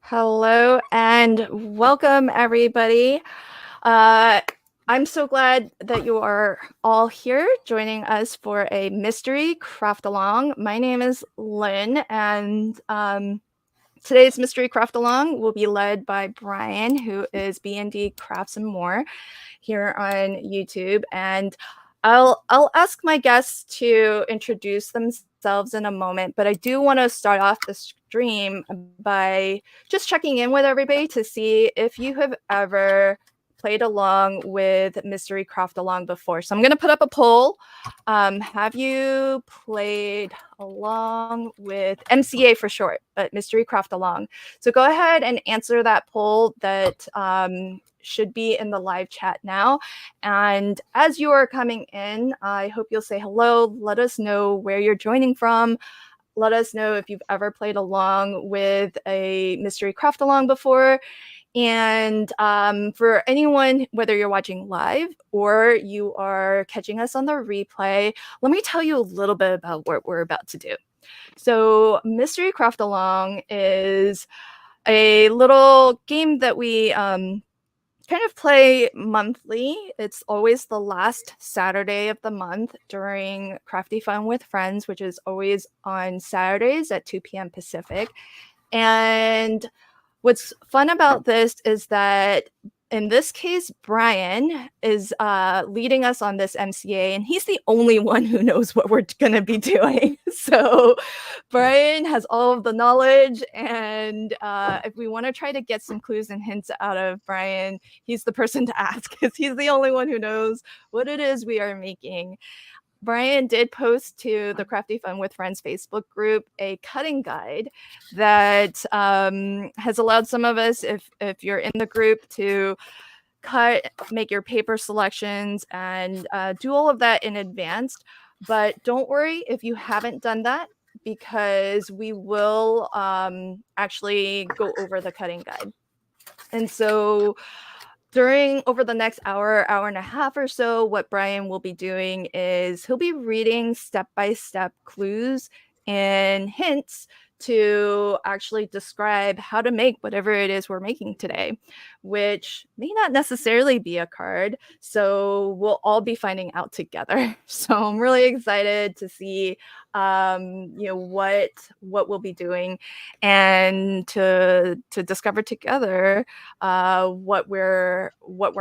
Hello and welcome, everybody. I'm so glad that you are all here joining us for a mystery craft along. My name is Lynn, and today's mystery craft along will be led by Brian, who is B&D Crafts and More here on YouTube. And I'll ask my guests to introduce themselves in a moment, but I do want to start off the stream by just checking in with everybody to see if you have ever played along with Mystery Craft Along before. So I'm going to put up a poll. Have you played along with MCA for short, but Mystery Craft Along? So go ahead and answer that poll that should be in the live chat now. And as you are coming in, I hope you'll say hello. Let us know where you're joining from. Let us know if you've ever played along with a mystery craft along before. And for anyone, whether you're watching live or you are catching us on the replay, let me tell you a little bit about what we're about to do. So Mystery Craft Along is a little game that we kind of play monthly. It's always the last Saturday of the month during Crafty Fun with Friends, which is always on Saturdays at 2 p.m. Pacific. And what's fun about this is that in this case, Brian is leading us on this MCA, and he's the only one who knows what we're going to be doing. So Brian has all of the knowledge, and if we want to try to get some clues and hints out of Brian, he's the person to ask because he's the only one who knows what it is we are making. Brian did post to the Crafty Fun with Friends Facebook group a cutting guide that has allowed some of us, if you're in the group, to cut, make your paper selections, and do all of that in advance. But don't worry if you haven't done that, because we will actually go over the cutting guide. And so over the next hour and a half or so, what Brian will be doing is he'll be reading step-by-step clues and hints to actually describe how to make whatever it is we're making today, which may not necessarily be a card. So we'll all be finding out together. So I'm really excited to see what we'll be doing, and to discover together what we're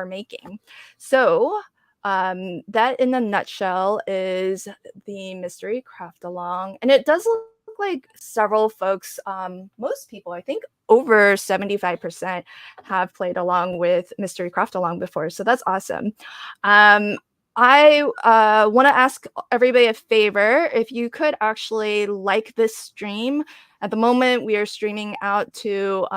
making. So that in a nutshell is the mystery craft along, and it does look like several folks, most people, I think over 75%, have played along with mystery craft along before, so that's awesome. I want to ask everybody a favor. If you could actually like this stream. At the moment, we are streaming out to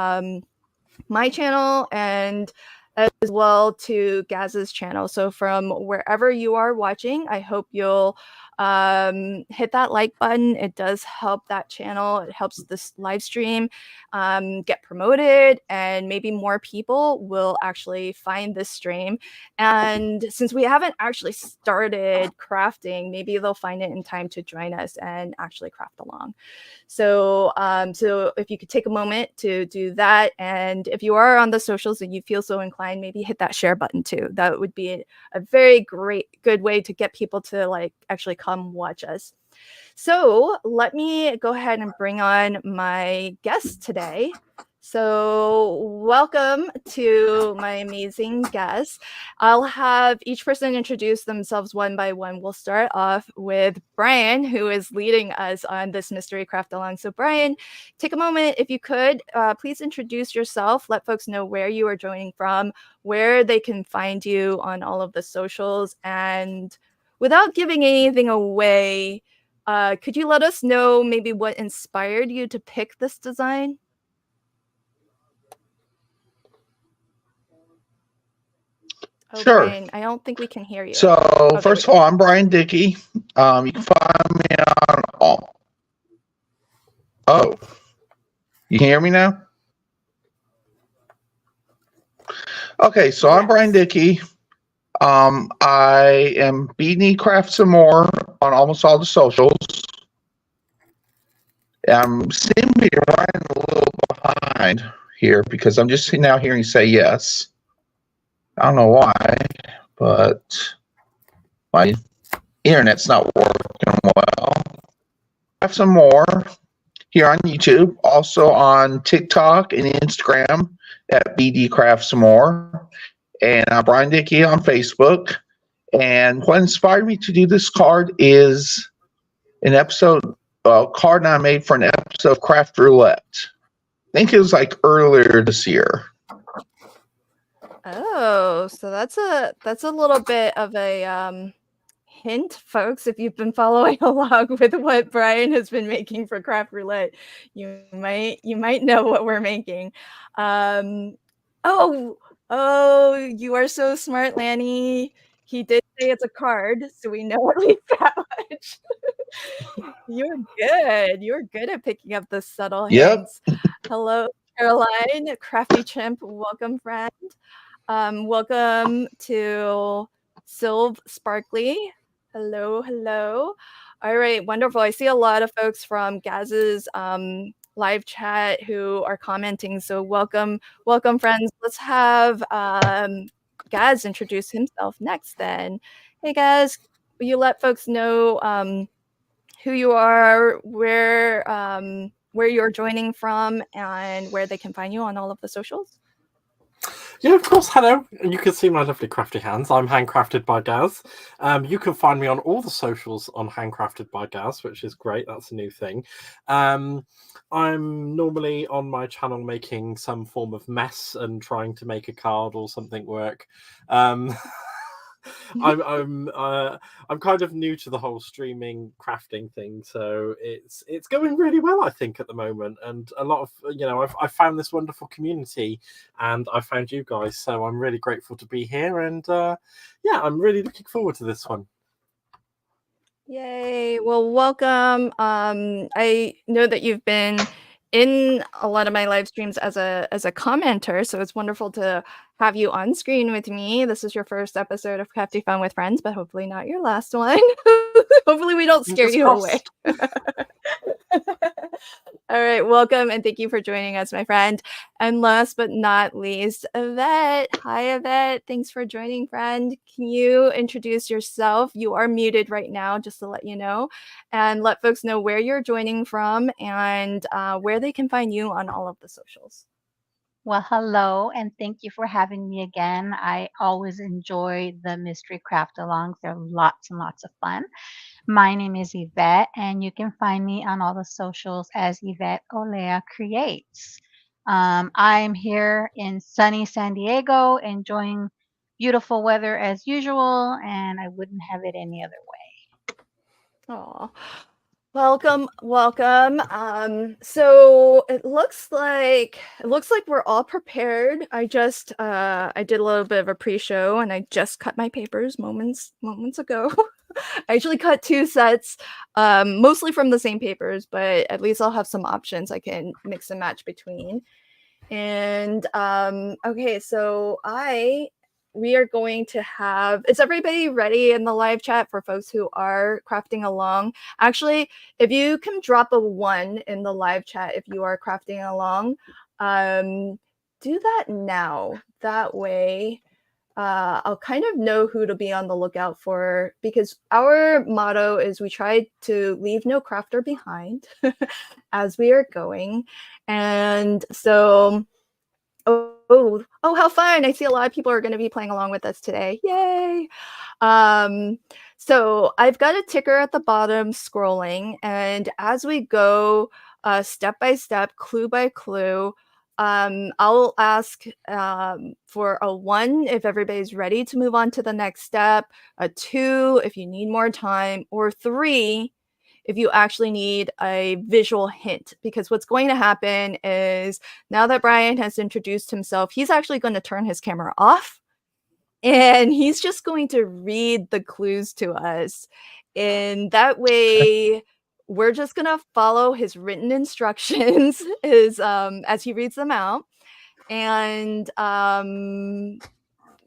my channel and as well to Gaz's channel. So from wherever you are watching, I hope you'll hit that like button. It does help that channel. It helps this live stream get promoted, and maybe more people will actually find this stream. And since we haven't actually started crafting, maybe they'll find it in time to join us and actually craft along. So if you could take a moment to do that, and if you are on the socials and you feel so inclined, maybe hit that share button too. That would be a very good way to get people to actually come watch us. So let me go ahead and bring on my guest today. So welcome to my amazing guests. I'll have each person introduce themselves one by one. We'll start off with Brian, who is leading us on this mystery craft along. So Brian, take a moment, if you could, please introduce yourself. Let folks know where you are joining from, where they can find you on all of the socials, and without giving anything away, could you let us know maybe what inspired you to pick this design? Oh, Sure. Brian, I don't think we can hear you. So first of all, I'm Brian Dickey. You can find me on all. Oh, you can hear me now? Okay, so yes. I'm Brian Dickey. I am B&D Crafts and More on almost all the socials. Seem to be running a little behind here because I'm just now hearing you say yes. I don't know why, but my internet's not working well. I have some more here on YouTube, also on TikTok and Instagram at BD Craft Some More. And I'm Brian Dickey on Facebook. And what inspired me to do this card is an card I made for an episode of Craft Roulette. I think it was like earlier this year. Oh, so that's a little bit of a hint, folks. If you've been following along with what Brian has been making for Craft Roulette, you might know what we're making. Oh, you are so smart, Lanny. He did say it's a card, so we know at least that much. You're good. You're good at picking up the subtle hints. Hello, Caroline, Crafty Chimp. Welcome, friend. Welcome to Sylv Sparkly. Hello, hello. All right, wonderful. I see a lot of folks from Gaz's live chat who are commenting. So welcome, friends. Let's have Gaz introduce himself next then. Hey, Gaz, will you let folks know who you are, where you're joining from, and where they can find you on all of the socials? Yeah, of course. Hello. You can see my lovely crafty hands. I'm Handcrafted by Gaz. You can find me on all the socials on Handcrafted by Gaz, which is great. That's a new thing. I'm normally on my channel making some form of mess and trying to make a card or something work. I'm kind of new to the whole streaming crafting thing, so it's going really well, I think, at the moment, and a lot of I've found this wonderful community, and I found you guys, so I'm really grateful to be here, and yeah, I'm really looking forward to this one. Yay! Well, welcome. I know that you've been in a lot of my live streams as a commenter, so it's wonderful to have you on screen with me. This is your first episode of Crafty Fun with Friends, but hopefully not your last one. Hopefully we don't scare you away. All right, welcome and thank you for joining us, my friend. And last but not least, Yvette. Hi, Yvette. Thanks for joining, friend. Can you introduce yourself? You are muted right now, just to let you know, and let folks know where you're joining from and where they can find you on all of the socials. Well, hello, and thank you for having me again. I always enjoy the mystery craft alongs. They're lots and lots of fun. My name is Yvette, and you can find me on all the socials as Yvette Olea Creates. I'm here in sunny San Diego, enjoying beautiful weather as usual, and I wouldn't have it any other way. Oh, welcome. So it looks like we're all prepared. I did a little bit of a pre-show, and I just cut my papers moments ago. I actually cut 2 sets, mostly from the same papers, but at least I'll have some options I can mix and match between. And okay, so we are going to have, is everybody ready in the live chat for folks who are crafting along? Actually, if you can drop a 1 in the live chat if you are crafting along, do that now. That way I'll kind of know who to be on the lookout for, because our motto is we try to leave no crafter behind as we are going. And so, oh, how fun. I see a lot of people are going to be playing along with us today. Yay. So I've got a ticker at the bottom scrolling, and as we go step by step, clue by clue, I'll ask for a 1 if everybody's ready to move on to the next step, a 2 if you need more time, or 3 if you actually need a visual hint. Because what's going to happen is, now that Brian has introduced himself, he's actually going to turn his camera off, and he's just going to read the clues to us. And that way, we're just going to follow his written instructions as he reads them out. And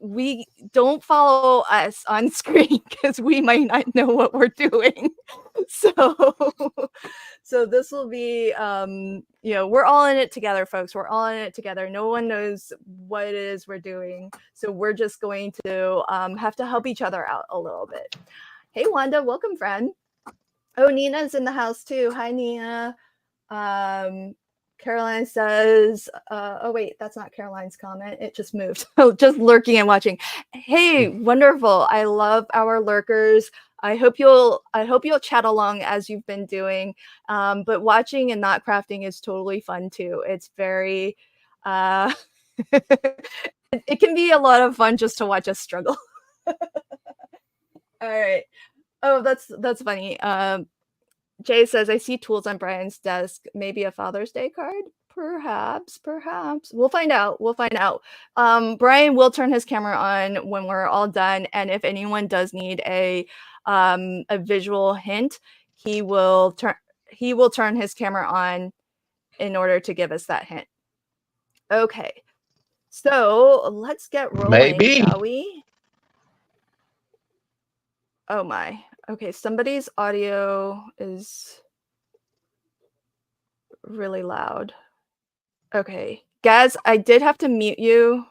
we don't follow us on screen because we might not know what we're doing. So this will be, you know, we're all in it together, folks. We're all in it together. No one knows what it is we're doing. So we're just going to have to help each other out a little bit. Hey, Wanda, welcome, friend. Oh, Nina's in the house too. Hi, Nina. Caroline says, oh wait, that's not Caroline's comment. It just moved. Just lurking and watching. Hey, wonderful. I love our lurkers. I hope you'll chat along as you've been doing. But watching and not crafting is totally fun too. It's very it can be a lot of fun just to watch us struggle. All right. Oh, that's funny. Jay says, I see tools on Brian's desk. Maybe a Father's Day card? Perhaps. We'll find out. Brian will turn his camera on when we're all done. And if anyone does need a visual hint, he will turn his camera on in order to give us that hint. Okay. So let's get rolling, Maybe. shall we? Oh my. Okay, somebody's audio is really loud. Okay. Gaz, I did have to mute you.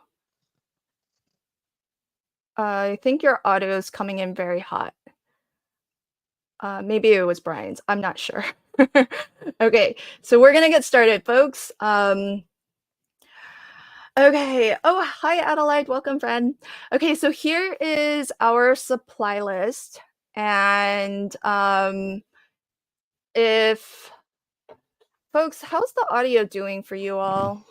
I think your audio is coming in very hot. Maybe it was Brian's. I'm not sure. Okay, so we're gonna get started, folks. Okay. Oh, hi, Adelaide. Welcome, friend. Okay, so here is our supply list. And if folks, how's the audio doing for you all?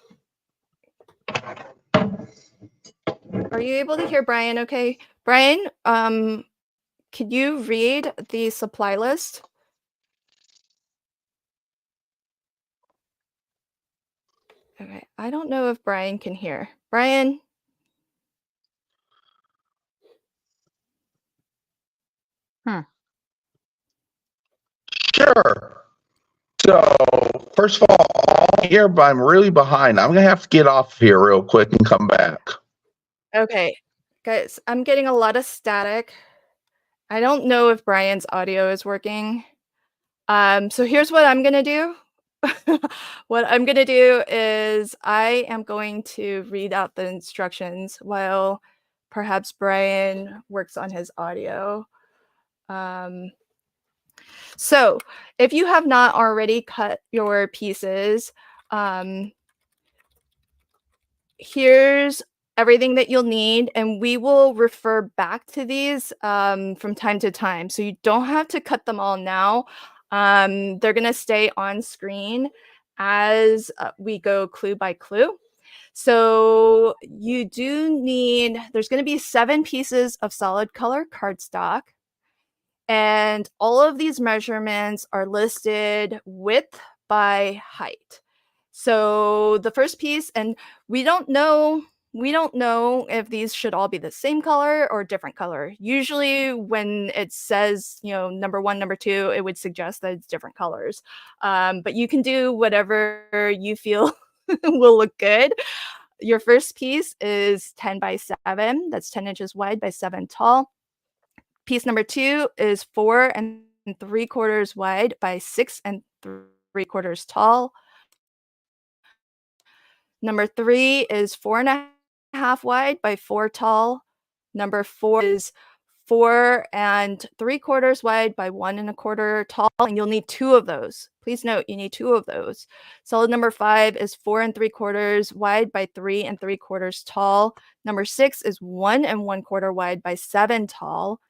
Are you able to hear Brian okay? Brian, could you read the supply list? Okay, I don't know if Brian can hear. Brian? Sure. So, first of all, here, but I'm really behind. I'm going to have to get off here real quick and come back. Okay, guys, I'm getting a lot of static. I don't know if Brian's audio is working. So here's what I'm gonna do. What I'm gonna do is I am going to read out the instructions while perhaps Brian works on his audio. So if you have not already cut your pieces, here's everything that you'll need, and we will refer back to these from time to time. So you don't have to cut them all now. They're going to stay on screen as we go clue by clue. So you do need, there's going to be 7 pieces of solid color cardstock. And all of these measurements are listed width by height. So the first piece, and we don't know if these should all be the same color or different color. Usually when it says, you know, number 1, number 2, it would suggest that it's different colors. But you can do whatever you feel will look good. Your first piece is 10 by 7. That's 10 inches wide by 7 tall. Piece number 2 is 4 3/4 wide by 6 3/4 tall. Number 3 is 4 1/2 wide by 4 tall. Number 4 is 4 3/4 wide by 1 1/4 tall, and you'll need 2 of those. Please note, you need 2 of those. Solid number 5 is 4 3/4 wide by 3 3/4 tall. Number 6 is 1 1/4 wide by 7 tall.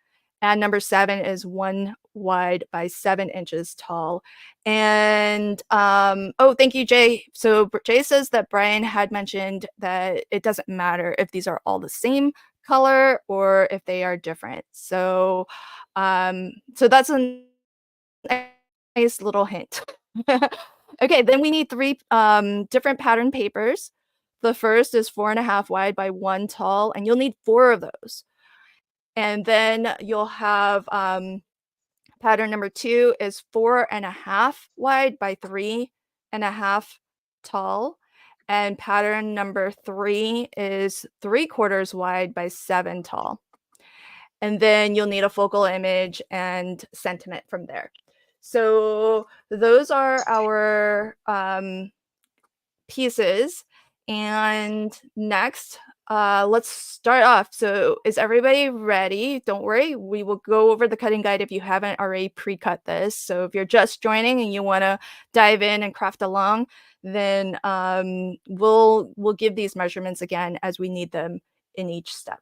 And number 7 is 1 wide by 7 inches tall. And oh, thank you, Jay. So Jay says that Brian had mentioned that it doesn't matter if these are all the same color or if they are different. So so that's a nice little hint. Okay, then we need 3 different pattern papers. The first is 4 1/2 wide by 1 tall, and you'll need 4 of those. And then you'll have pattern number 2 is 4 1/2 wide by 3 1/2 tall. and pattern number 3 is 3/4 wide by 7 tall. And then you'll need a focal image and sentiment from there. So those are our pieces. And next, let's start off. So is everybody ready? Don't worry, we will go over the cutting guide if you haven't already pre-cut this. So if you're just joining and you want to dive in and craft along, then we'll give these measurements again as we need them in each step.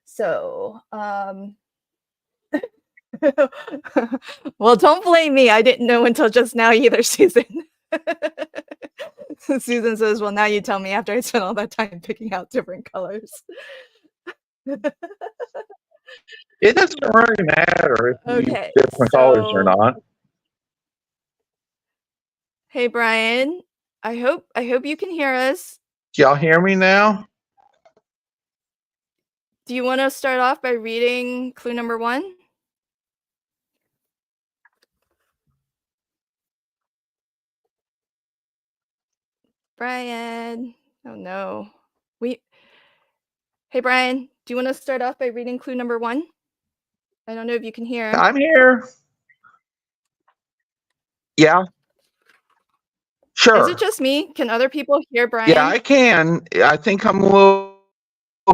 So well, don't blame me. I didn't know until just now either, Susan. Susan says, well, now you tell me after I spent all that time picking out different colors. It doesn't really matter if you Okay, use different colors or so- not. Hey, Brian, I hope you can hear us. Do y'all hear me now? Do you want to start off by reading clue number 1? Brian. Oh no. Hey Brian, do you want to start off by reading clue number 1? I don't know if you can hear. I'm here. Yeah. Sure. Is it just me? Can other people hear Brian? Yeah, I can. I think I'm a little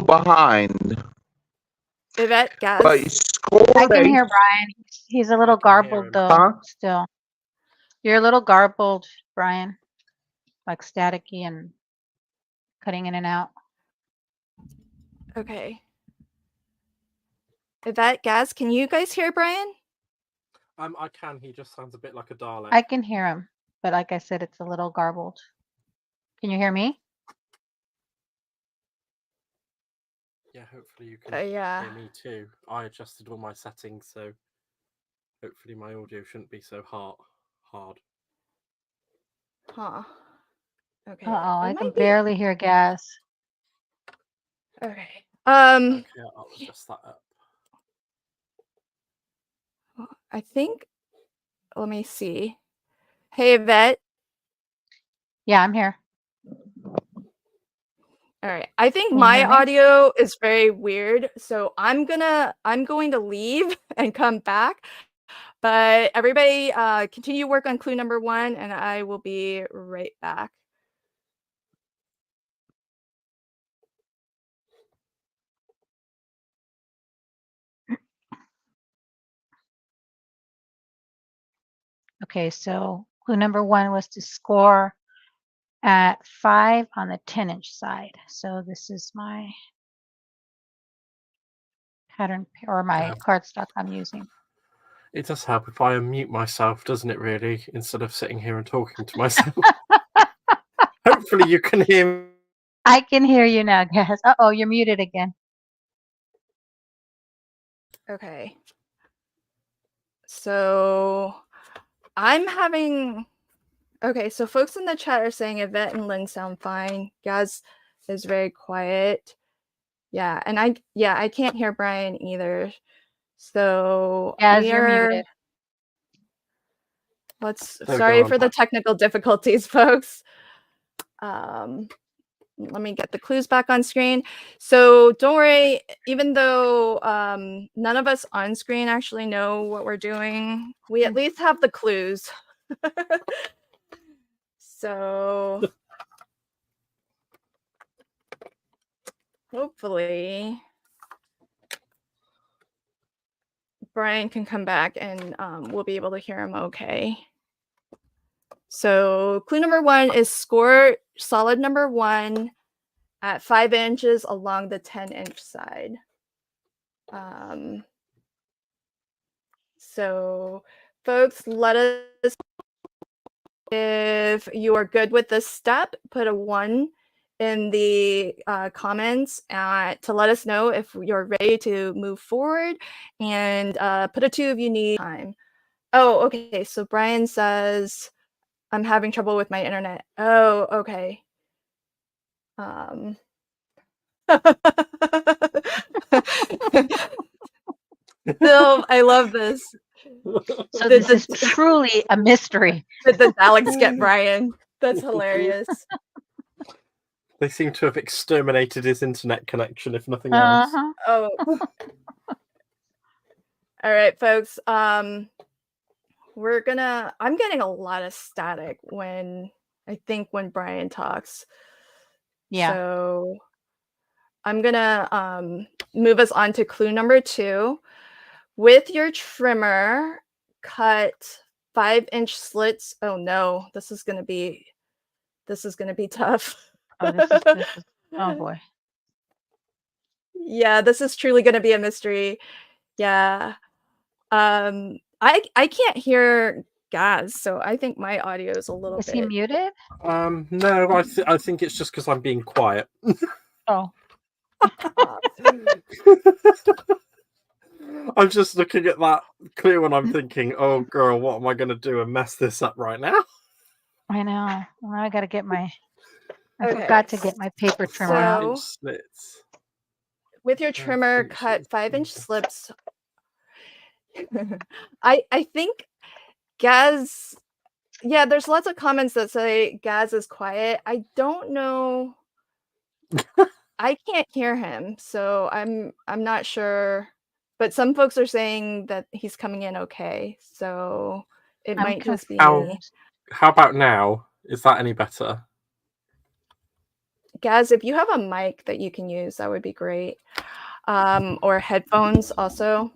behind. Yvette, Gaz. But you scored I can a- hear Brian. He's a little I can hear garbled him. though. Huh? Still, you're a little garbled, Brian. Like staticky and cutting in and out. Okay. Yvette, Gaz, can you guys hear Brian? I can. He just sounds a bit like a Dalek. I can hear him, but like I said, it's a little garbled. Can you hear me? Yeah, hopefully you can Yeah. hear me too. I adjusted all my settings, so hopefully my audio shouldn't be so hard. Huh. Okay. Uh-oh, It I can might be- barely hear Gas. Okay. Okay, I'll adjust that up. I think, let me see. Hey, Yvette. Yeah, I'm here. All right. I think Can you my hear me? audio is very weird, so I'm going to leave and come back. But everybody continue work on clue number 1 and I will be right back. Okay, so clue number 1 was to score at 5 on the 10-inch side. So this is my pattern or my Yeah. cardstock I'm using. It does help if I unmute myself, doesn't it, really? Instead of sitting here and talking to myself. Hopefully you can hear me. I can hear you now, Gas. Uh-oh, you're muted again. Okay. So I'm having, okay, so folks in the chat are saying Yvette and Lynn sound fine. Gaz is very quiet. Yeah, and I can't hear Brian either. So Gas, we you're are, muted. sorry go, for I'm the back. technical difficulties, folks. Let me get the clues back on screen. So don't worry, even though none of us on screen actually know what we're doing, we at least have the clues. So hopefully Brian can come back and we'll be able to hear him okay. So clue number 1 is score solid number 1 at 5 inches along the 10-inch side. So folks, let us, if you are good with this step, put a 1 in the comments to let us know if you're ready to move forward, and put a 2 if you need time. Oh, okay. So Brian says, I'm having trouble with my internet. Oh, okay. Still, I love this. So this is truly a mystery. Did the Daleks get Brian? That's hilarious. They seem to have exterminated his internet connection, if nothing else. Uh-huh. Oh. All right, folks. I'm getting a lot of static when Brian talks. Yeah. So I'm gonna move us on to clue number 2. With your trimmer, cut 5-inch slits. Oh no, this is gonna be tough. Oh, this is oh boy. Yeah, this is truly gonna be a mystery. Yeah. I can't hear Gaz, so I think my audio is a little Is he bit. muted? No, I think it's just because I'm being quiet. Oh. off. I'm just looking at that clue and I'm thinking, oh girl, what am I going to do and mess this up right now? I know. Well, I gotta get my. I Okay, forgot to get my paper trimmer out. 5-inch slits. With your trimmer, 5-inch cut slits. 5-inch slips. I think Gaz. Yeah, there's lots of comments that say Gaz is quiet. I don't know. I can't hear him, so I'm not sure. But some folks are saying that he's coming in okay, so it I'm might just be How- me. confused. How about now? Is that any better? Gaz, if you have a mic that you can use, that would be great. Or headphones also.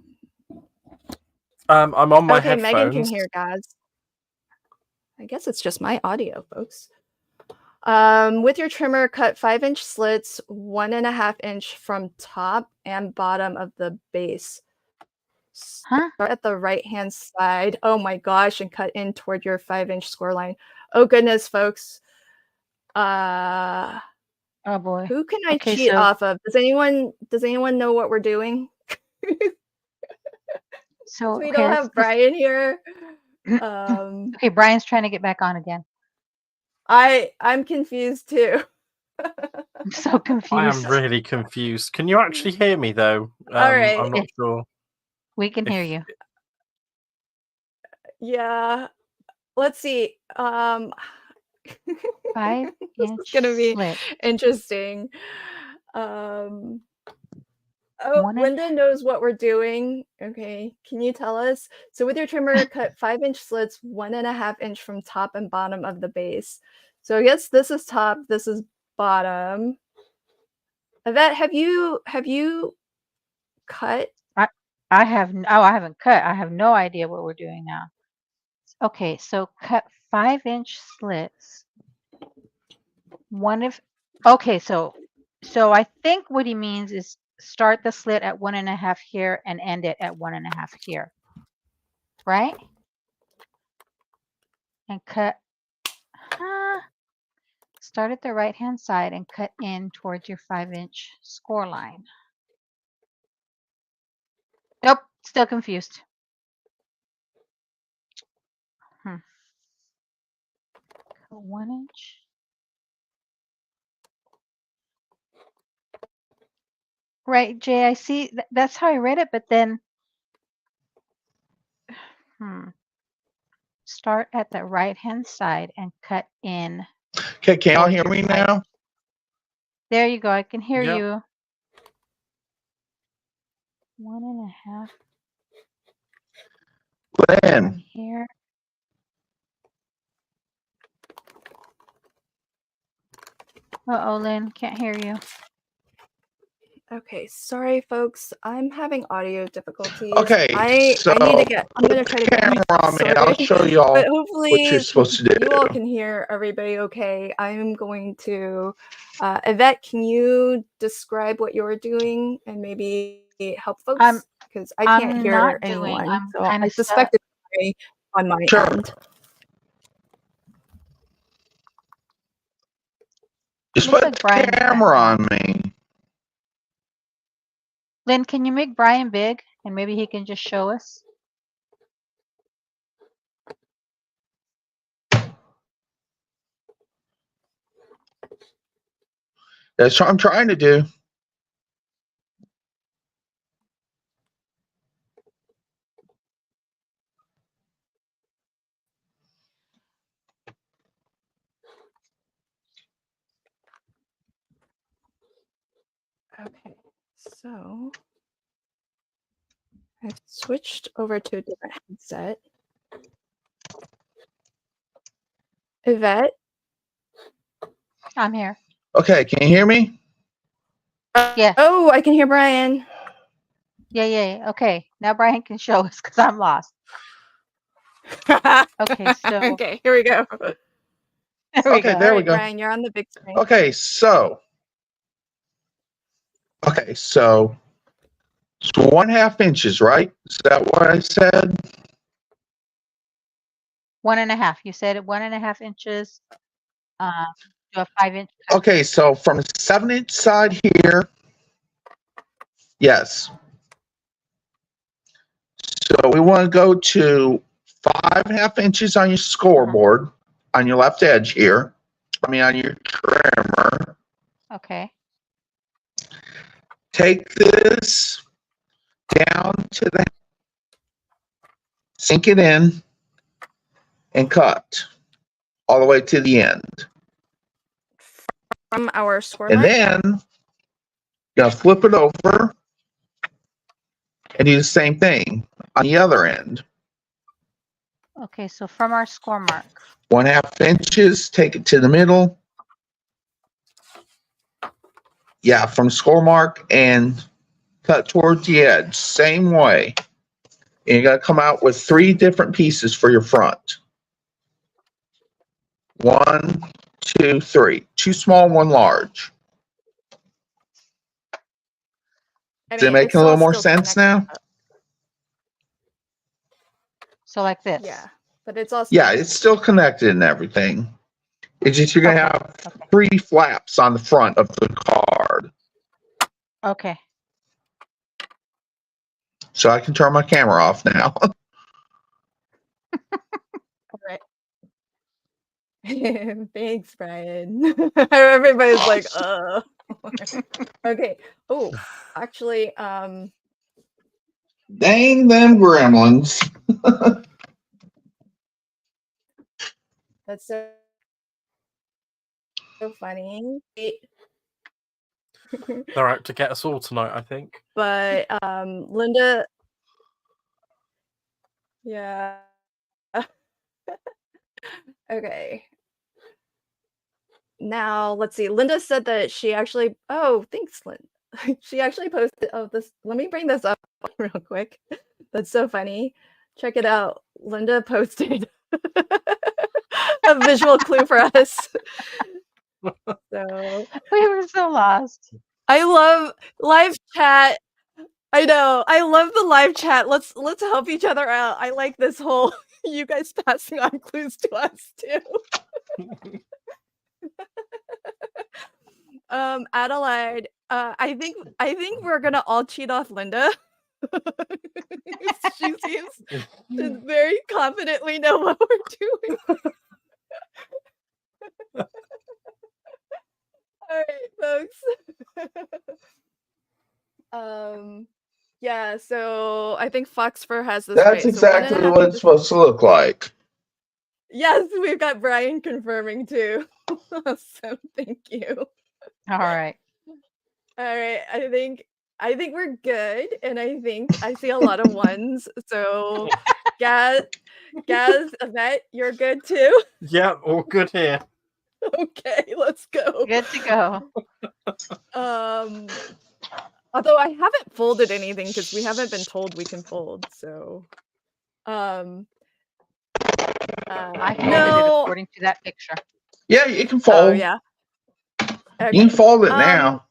I'm on my Okay, headphones. Megan can hear Gaz. I guess it's just my audio, folks. With your trimmer, cut 5-inch slits, 1.5 inch from top and bottom of the base. Huh? Start at the right-hand side. Oh my gosh, and cut in toward your 5-inch score line. Oh goodness, folks. Oh boy. Who can I Okay, cheat so off of? Does anyone know what we're doing? so We okay, don't have Brian here. Okay, Brian's trying to get back on again. I'm confused too. I'm so confused. I am really confused. Can you actually hear me though? All right. I'm not sure. We can hear you. Yeah. Let's see. 5-inch This is gonna be slit. interesting. Oh, One and Linda knows what we're doing. Okay, can you tell us? So with your trimmer, cut 5-inch slits, 1.5 inch from top and bottom of the base. So I guess this is top, this is bottom. Yvette, have you cut? I haven't cut. I have no idea what we're doing now. Okay, so cut 5-inch slits. Okay, so I think what he means is start the slit at 1.5 here and end it at 1.5 here. Right? And cut start at the right hand side and cut in towards your 5-inch score line. Nope, still confused. 1 inch. Right, Jay, I see. That's how I read it, but then start at the right hand side and cut in. Okay, can y'all hear me now? There you go. I can hear Yep. you. 1.5 Lynn, here. Uh-oh, Lynn, can't hear you. Okay, sorry folks. I'm having audio difficulties. Okay, I so need to get I'm gonna try to get camera on me. I'll sorry. show y'all But hopefully what you're supposed to do. you all can hear everybody okay. I'm going to Yvette, can you describe what you're doing and maybe help folks? Because I can't I'm hear not doing. anyone. I'm So kind I of stuck. suspect it's on my Sure. end. Just Looks put like the Brian's camera back on me. Lynn, can you make Brian big and maybe he can just show us? That's what I'm trying to do. Okay, so I've switched over to a different headset. Yvette? I'm here. Okay, can you hear me? Yeah. Oh, I can hear Brian. Yeah. Okay. Now Brian can show us because I'm lost. Okay, so Okay, here we go. there we Okay, go. there All we right, go. Brian, you're on the big screen. Okay, so it's 1.5 inches, right? Is that what I said? 1.5. You said 1.5 inches. Do a 5-inch cut. Okay, so from the 7-inch side here, yes. So we want to go to 5.5 inches on your scoreboard, on your left edge here. I mean, on your trimmer. Okay. Take this down to the, sink it in, and cut all the way to the end. From our score And mark? then you're gonna flip it over and do the same thing on the other end. Okay, so from our score mark. 1.5 inches, take it to the middle. Yeah, from score mark and cut towards the edge, same way. And you're gonna come out with 3 different pieces for your front. 1, 2, 3. 2 small, 1 large. Is it making a little more sense now? So like this. Yeah, but it's also Yeah, it's still connected and everything. It's just you're gonna have 3 flaps on the front of the card. Okay. So I can turn my camera off now. All right. Thanks, Brian. Everybody's like, okay. Oh, actually, Dang them gremlins. that's so funny. They're out to get us all tonight, I think. But Linda, yeah. Okay. Now let's see. Linda said that she actually. Oh, thanks, Linda. She actually posted. Oh, this. Let me bring this up real quick. That's so funny. Check it out. Linda posted a visual clue for us. So We were so lost. I love live chat. I know. I love the live chat. Let's help each other out. I like this whole you guys passing on clues to us too. Adelaide, I think we're gonna all cheat off Linda. She seems to very confidently know what we're doing. All right, folks. Yeah, so I think Foxfur has this That's right. exactly So what it's supposed to look like. Yes, we've got Brian confirming too. Awesome, thank you. All right. All right, I think we're good, and I think I see a lot of ones. So, Gaz, Yvette, you're good too. Yeah, all good here. Okay, let's go. Good to go. Although I haven't folded anything because we haven't been told we can fold. So, I folded it no. according to that picture. Yeah, you can fold. Oh yeah. Okay. You can fold it now.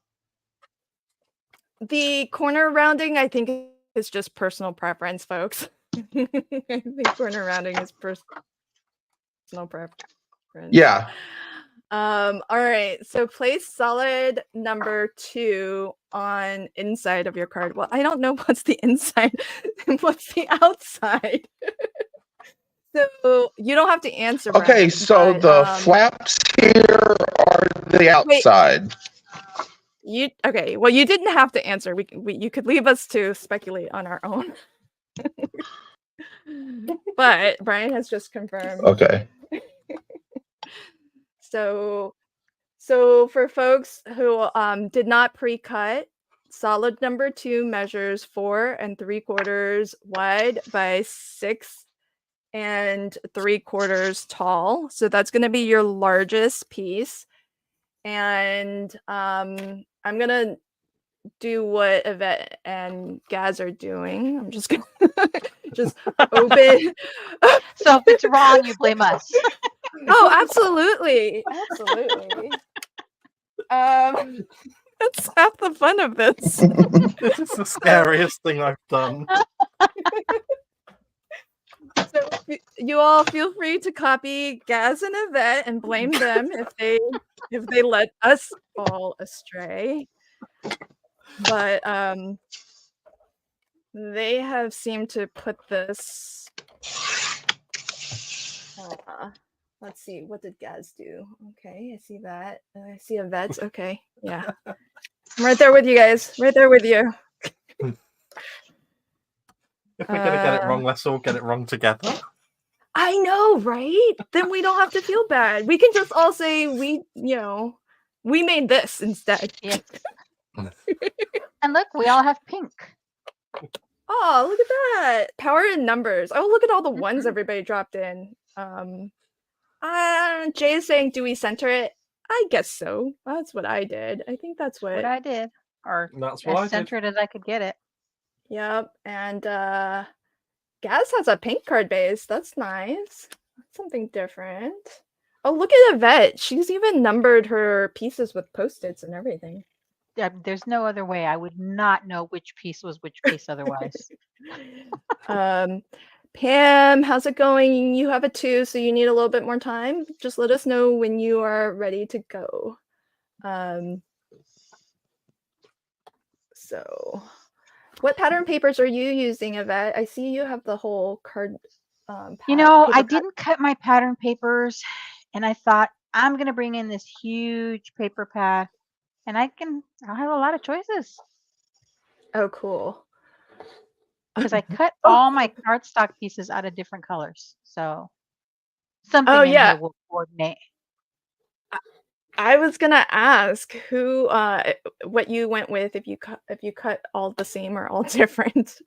The corner rounding, I think, is just personal preference, folks. I think corner rounding is personal preference. Yeah. All right. So place solid number 2 on inside of your card. Well, I don't know what's the inside and what's the outside. So you don't have to answer. Okay, Brian, so but, the flaps here are the outside. Okay? Well, you didn't have to answer. You could leave us to speculate on our own. But Brian has just confirmed. Okay. So for folks who did not pre-cut, solid number 2 measures 4 3/4 wide by 6 3/4 tall. So that's going to be your largest piece. And I'm going to do what Yvette and Gaz are doing. I'm just going to just open. So if it's wrong, you blame us. Oh, absolutely. Absolutely. That's half the fun of this. This is the scariest thing I've done. So you all feel free to copy Gaz and Yvette and blame them if they let us fall astray. But they have seemed to put this. Let's see, what did Gaz do? Okay, I see that. I see Yvette's. Okay, yeah. I'm right there with you guys. Right there with you. If we're going to get it wrong, let's all get it wrong together. I know, right? Then we don't have to feel bad. We can just all say we made this instead. Yes. And look, we all have pink. Oh, look at that. Power in numbers. Oh, look at all the ones everybody dropped in. Jay is saying, do we center it? I guess so. That's what I did. I think that's what I did. Or that's what I as centered as I could get it. Yep. And Gaz has a pink card base. That's nice. That's something different. Oh, look at Yvette. She's even numbered her pieces with Post-its and everything. Yeah, there's no other way. I would not know which piece was which piece otherwise. Pam, how's it going? You have a 2, so you need a little bit more time. Just let us know when you are ready to go. So, what pattern papers are you using, Yvette? I see you have the whole card. I didn't cut my pattern papers, and I thought I'm going to bring in this huge paper pad, and I'll have a lot of choices. Oh, cool. Because I cut all my cardstock pieces out of different colors, so something in here will coordinate. I was gonna ask who, what you went with if you cut all the same or all different.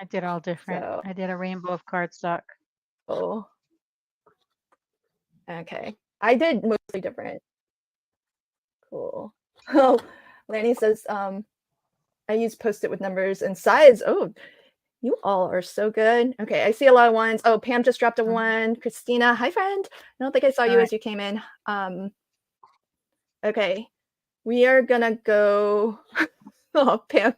I did all different. So, I did a rainbow of cardstock. Oh. Okay. I did mostly different. Cool. Oh, Lanny says, I use Post-it with numbers and size. Oh, you all are so good. Okay, I see a lot of ones. Oh, Pam just dropped a 1. Christina, hi friend. I don't think I saw you as you came in. Okay, we are gonna go. Oh, Pam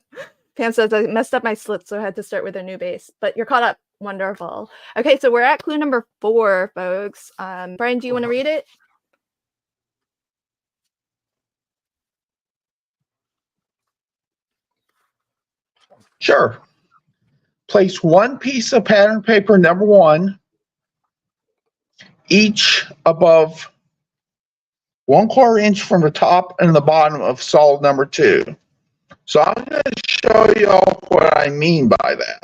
says I messed up my slits, so I had to start with a new base. But you're caught up. Wonderful. Okay, so we're at clue number 4, folks. Brian, do you want to read it? Sure. Place 1 piece of pattern paper number 1 each above 1/4 inch from the top and the bottom of solid number 2. So I'm going to show you all what I mean by that.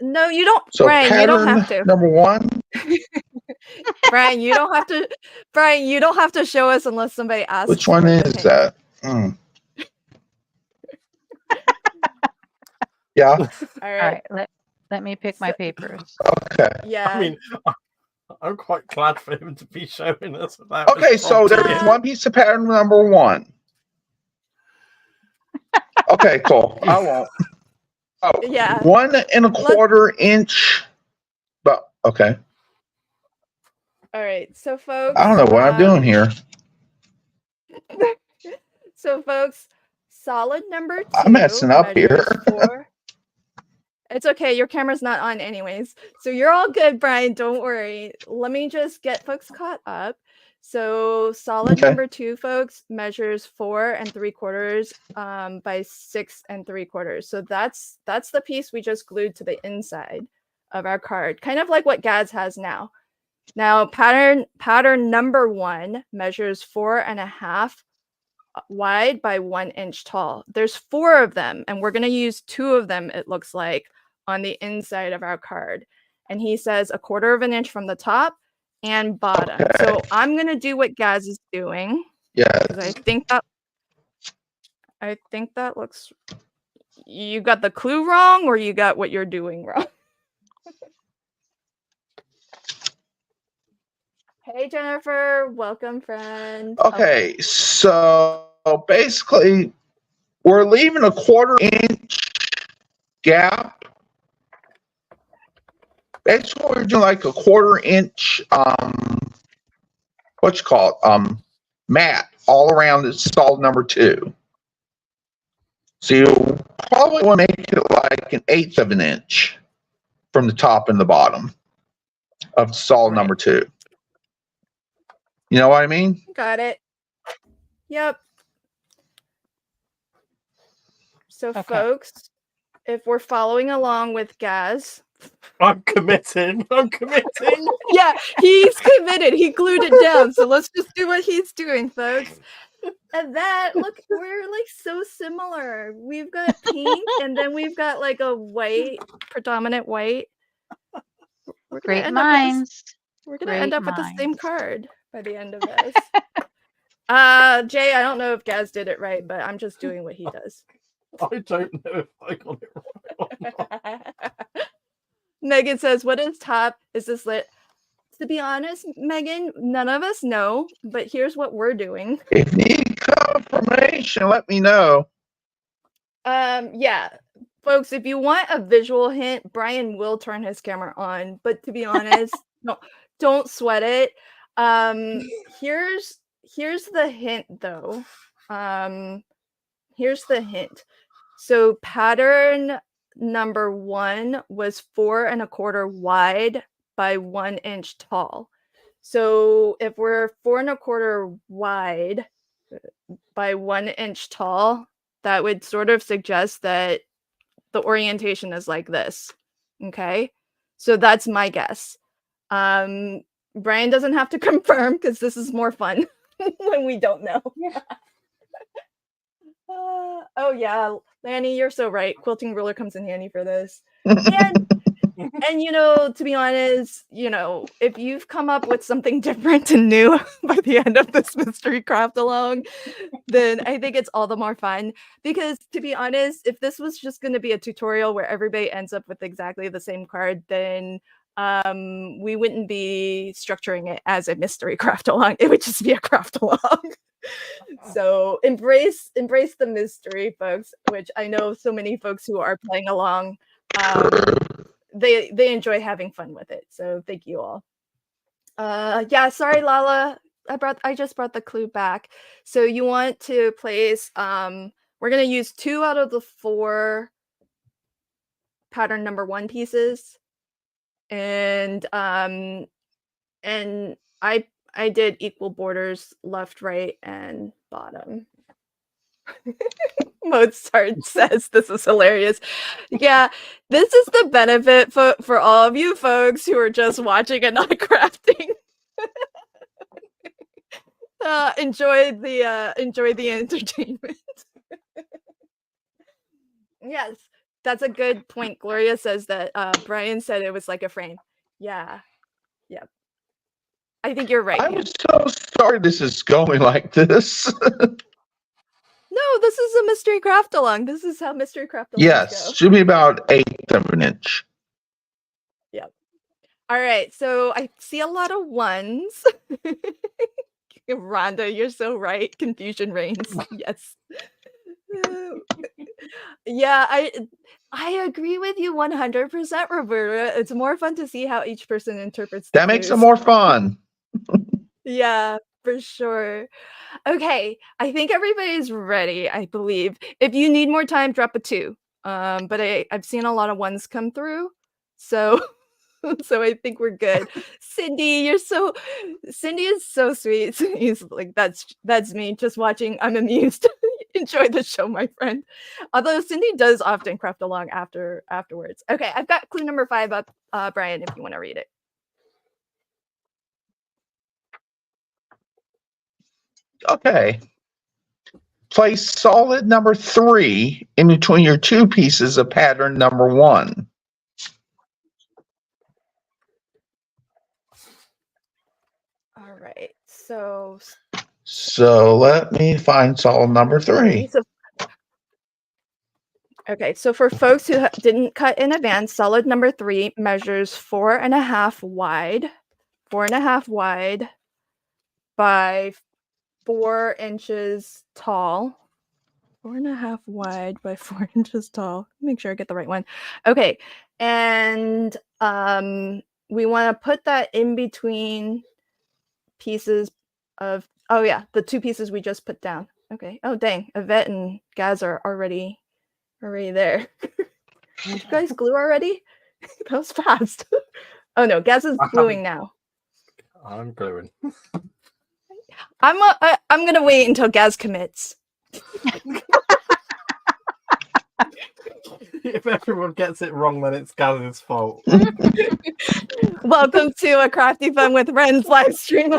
No, you don't. So Brian, you don't have to. Number 1. Brian, you don't have to. Brian, you don't have to show us unless somebody asks. Which one is that? Yeah. All right. Let me pick my papers. Okay. Yeah. I mean, I'm quite glad for him to be showing us that. Okay, so there's 1 piece of pattern number 1. Okay, cool. I won't. Oh, yeah. 1 1/4 inch. But okay. All right, so folks. I don't know what I'm doing here. So folks, solid number 2. I'm messing up here. 4. It's okay. Your camera's not on anyways. So you're all good, Brian. Don't worry. Let me just get folks caught up. So solid number 2, folks, measures 4 3/4 by 6 3/4. So that's the piece we just glued to the inside of our card, kind of like what Gaz has now. Now pattern number 1 measures 4.5 wide by 1 inch tall. There's 4 of them, and we're going to use 2 of them, it looks like, on the inside of our card. And he says 1/4 inch from the top and bottom. So I'm going to do what Gaz is doing. Yeah. I think that I think that looks... You got the clue wrong, or you got what you're doing wrong? Hey, Jennifer. Welcome, friend. Okay, so basically, we're leaving a 1/4 inch gap. Basically, we're doing like a 1/4 inch, what you call it, mat all around the solid number 2. So you probably want to make it like 1/8 of an inch from the top and the bottom of solid Right. number 2. You know what I mean? Got it. Yep. So, Okay. folks, if we're following along with Gaz... I'm committing. I'm committing. Yeah, he's committed. He glued it down. So let's just do what he's doing, folks. And that, look, we're like so similar. We've got pink, and then we've got like a white, predominant white. We're gonna Great end minds. We're gonna end Great up with the same minds. card by the end of this. Jay, I don't know if Gaz did it right, but I'm just doing what he does. I don't know if I got it right or not. Megan says, "What is top? Is this lit?" To be honest, Megan, none of us know, but here's what we're doing. If you need confirmation, let me know. Yeah, folks, if you want a visual hint, Brian will turn his camera on, but to be honest, don't sweat it. Here's the hint though. Here's the hint. So pattern number 1 was 4 1/4 wide by 1 inch tall. So if we're 4 1/4 wide by 1 inch tall, that would sort of suggest that the orientation is like this. Okay, so that's my guess. Brian doesn't have to confirm because this is more fun when we don't know. Oh yeah, Lanny, you're so right. Quilting ruler comes in handy for this. And you know, to be honest, you know, if you've come up with something different and new by the end of this mystery craft along, then I think it's all the more fun. Because to be honest, if this was just going to be a tutorial where everybody ends up with exactly the same card, then we wouldn't be structuring it as a mystery craft along. It would just be a craft along. So embrace the mystery, folks, which I know so many folks who are playing along, they enjoy having fun with it. So thank you all. Yeah, sorry, Lala. I just brought the clue back. So you want to place, we're gonna use 2 out of the 4 pattern number 1 pieces. And I did equal borders left, right, and bottom. Mozart says this is hilarious. Yeah, this is the benefit for all of you folks who are just watching and not crafting. Enjoy the entertainment. Yes, that's a good point. Gloria says that Brian said it was like a frame. Yeah. Yep. I think you're right. I was so sorry this is going like this. No, this is a mystery craft along. This is how mystery craft alongs Yes, go. should be about 1/8 of an inch. Yep. All right, so I see a lot of 1s. Rhonda, you're so right. Confusion reigns. Yes. Yeah, I agree with you 100%, Roberta. It's more fun to see how each person interprets the That makes it clues. more fun. Yeah, for sure. Okay, I think everybody's ready, I believe. If you need more time, drop a 2. But I've seen a lot of 1s come through, so so I think we're good. Cindy is so sweet. He's like, that's me just watching. I'm amused. Enjoy the show, my friend. Although Cindy does often craft along afterwards. Okay, I've got clue number 5 up, Brian, if you want to read it. Okay. Place solid number 3 in between your 2 pieces of pattern number 1. All right, so So let me find solid number 3. so Okay, so for folks who didn't cut in advance, solid number 3 measures 4.5 wide, 4.5 wide by 4 inches tall. 4.5 wide by 4 inches tall. Make sure I get the right one. Okay, and we want to put that in between pieces of, oh yeah, the 2 pieces we just put down. Okay. Oh dang, Yvette and Gaz are already there. Did you guys glue already? That was fast. Oh no, Gaz is gluing now. I'm gluing. I'm gonna wait until Gaz commits. If everyone gets it wrong, then it's Gaz's fault. Welcome to a Crafty Fun with Friends live stream. I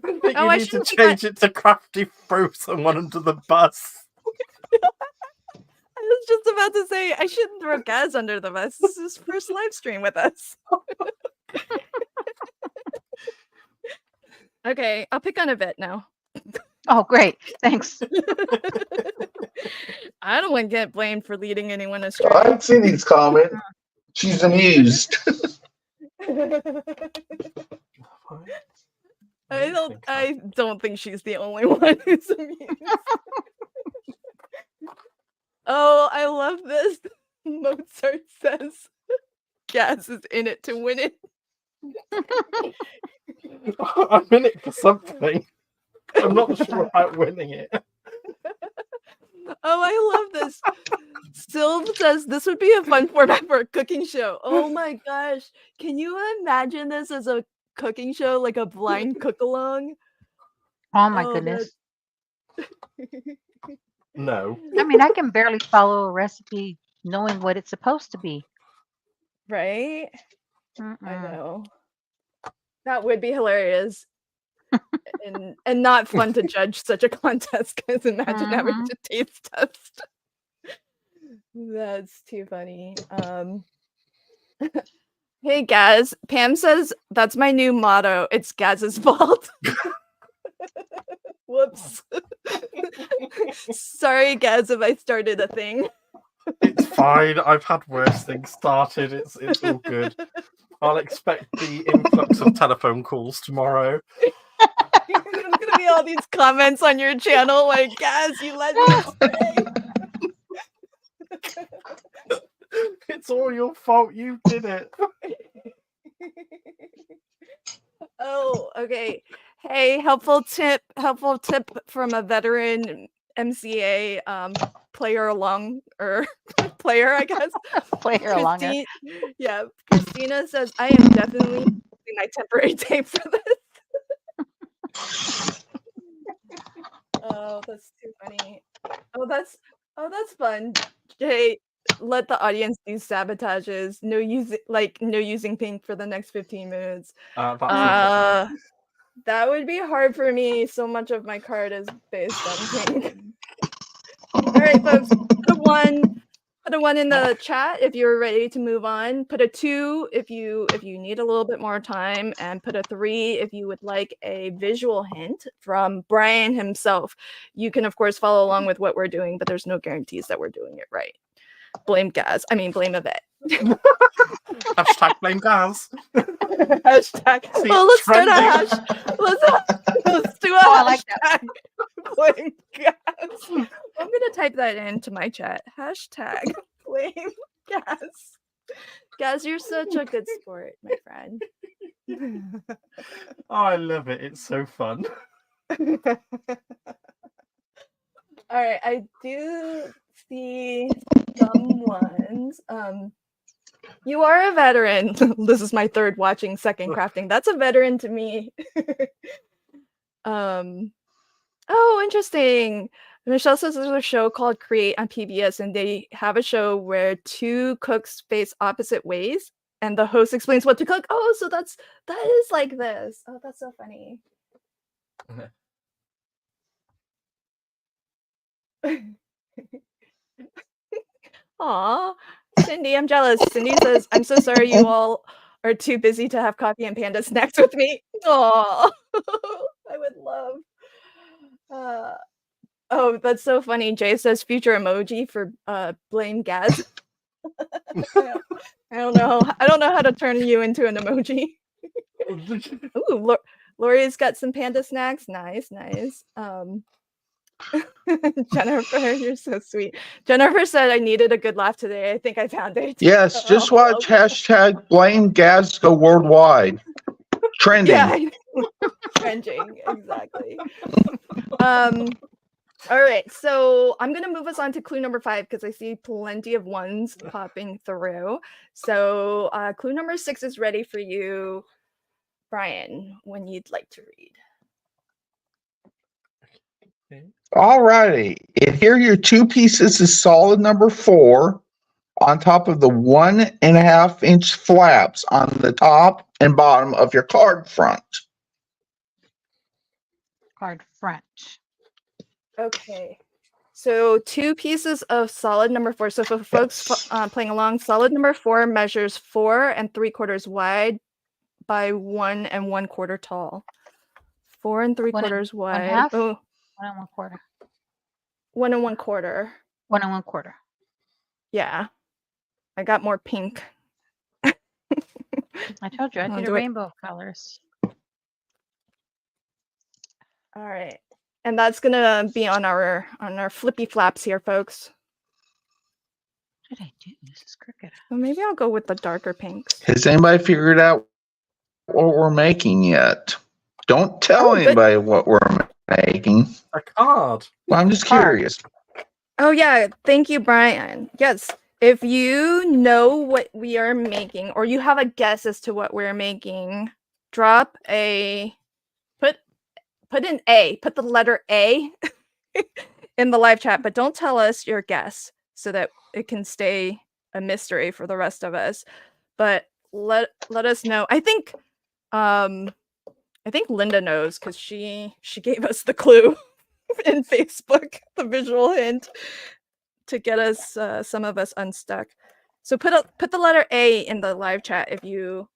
think you need to change it to Crafty throw someone under the bus. I was just about to say I shouldn't throw Gaz under the bus. This is his first live stream with us. Okay, I'll pick on Yvette now. Oh, great. Thanks. I don't want to get blamed for leading anyone astray. I've seen these comments. She's amused. I don't think she's the only one who's amused. Oh, I love this. Mozart says Gaz is in it to win it. I'm in it for something. I'm not sure about winning it. Oh, I love this. Sylv says this would be a fun format for a cooking show. Oh my gosh. Can you imagine this as a cooking show, like a blind cook-along? Oh my goodness. No. I mean, I can barely follow a recipe knowing what it's supposed to be. Right? Mm-mm. I know. That would be hilarious. and not fun to judge such a contest, because imagine having to taste test. That's too funny. Hey Gaz, Pam says that's my new motto. It's Gaz's fault. Whoops. Sorry, Gaz, if I started a thing. It's fine. I've had worse things started. It's all good. I'll expect the influx of telephone calls tomorrow. There's gonna be all these comments on your channel like, Gaz, you let me stay. It's all your fault. You did it. Oh, okay. Hey, helpful tip from a veteran MCA player along, or player, I guess. Player along. Yeah, Christina says I am definitely using my temporary tape for this. Oh, that's too funny. Oh, that's fun. Hey, let the audience do sabotages. No using pink for the next 15 minutes. That would be hard for me. So much of my card is based on pink. All right, folks, put a 1 in the chat if you're ready to move on. Put a 2 if you need a little bit more time, and put a 3 if you would like a visual hint from Brian himself. You can of course follow along with what we're doing, but there's no guarantees that we're doing it right. Blame Gaz. I mean, blame Yvette. Hashtag blame Gaz. Hashtag. Oh, let's start a hash. Let's do a hashtag. I like that. Blame Gaz. I'm gonna type that into my chat. Hashtag blame Gaz. Gaz, you're such a good sport, my friend. Oh, I love it. It's so fun. All right, I do see some ones. You are a veteran. This is my third watching, second crafting. That's a veteran to me. Oh, interesting. Michelle says there's a show called Create on PBS, and they have a show where 2 cooks face opposite ways, and the host explains what to cook. Oh, so that is like this. Oh, that's so funny. Aw, Cindy, I'm jealous. Cindy says, I'm so sorry you all are too busy to have coffee and panda snacks with me. Aw, I would love. Oh, that's so funny. Jay says future emoji for blame Gaz. I don't know. I don't know how to turn you into an emoji. Ooh, Lori's got some panda snacks. Nice. Jennifer, you're so sweet. Jennifer said I needed a good laugh today. I think I found it. Yes, just watch okay. hashtag blame Gaz go worldwide. Trending. Yeah, trending, exactly. All right, so I'm gonna move us on to clue number 5 because I see plenty of ones popping through. So clue number 6 is ready for you, Brian, when you'd like to read. Alrighty. And here are your 2 pieces of solid number 4 on top of the 1.5 inch flaps on the top and bottom of your card front. Card front. Okay. So 2 pieces of solid number 4. So for folks playing along, solid number 4 measures 4 3/4 wide by 1 1/4 tall. 4 3/4 wide. 1/2? Oh, 1 1/4. 1 1/4. 1 1/4. Yeah. I got more pink. I told you I did a rainbow of colors. All right. And that's gonna be on our flippy flaps here, folks. What did I do? This is crooked. So maybe I'll go with the darker pinks. Has anybody figured out what we're making yet? Don't tell anybody what we're making. A card. Well, I'm just curious. Oh yeah, thank you, Brian. Yes, if you know what we are making or you have a guess as to what we're making, drop a put an A, put the letter A in the live chat, but don't tell us your guess so that it can stay a mystery for the rest of us. But let us know. I think Linda knows because she gave us the clue in Facebook, the visual hint to get us some of us unstuck. So put the letter A in the live chat if you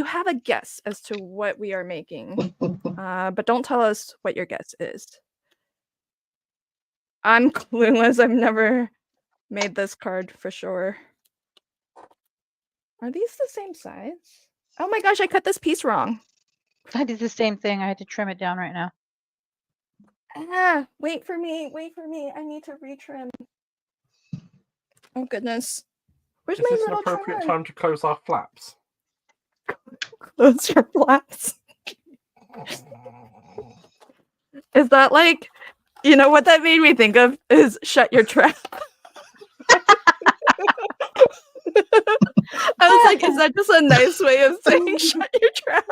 have a guess as to what we are making, but don't tell us what your guess is. I'm clueless. I've never made this card for sure. Are these the same size? Oh my gosh, I cut this piece wrong. I did the same thing. I had to trim it down right now. Wait for me. I need to retrim. Oh goodness. Where's my Is this an little appropriate trimmer? time to close our flaps? Close your flaps. Is that like, you know what that made me think of is shut your trap. I was like, is that just a nice way of saying shut your trap?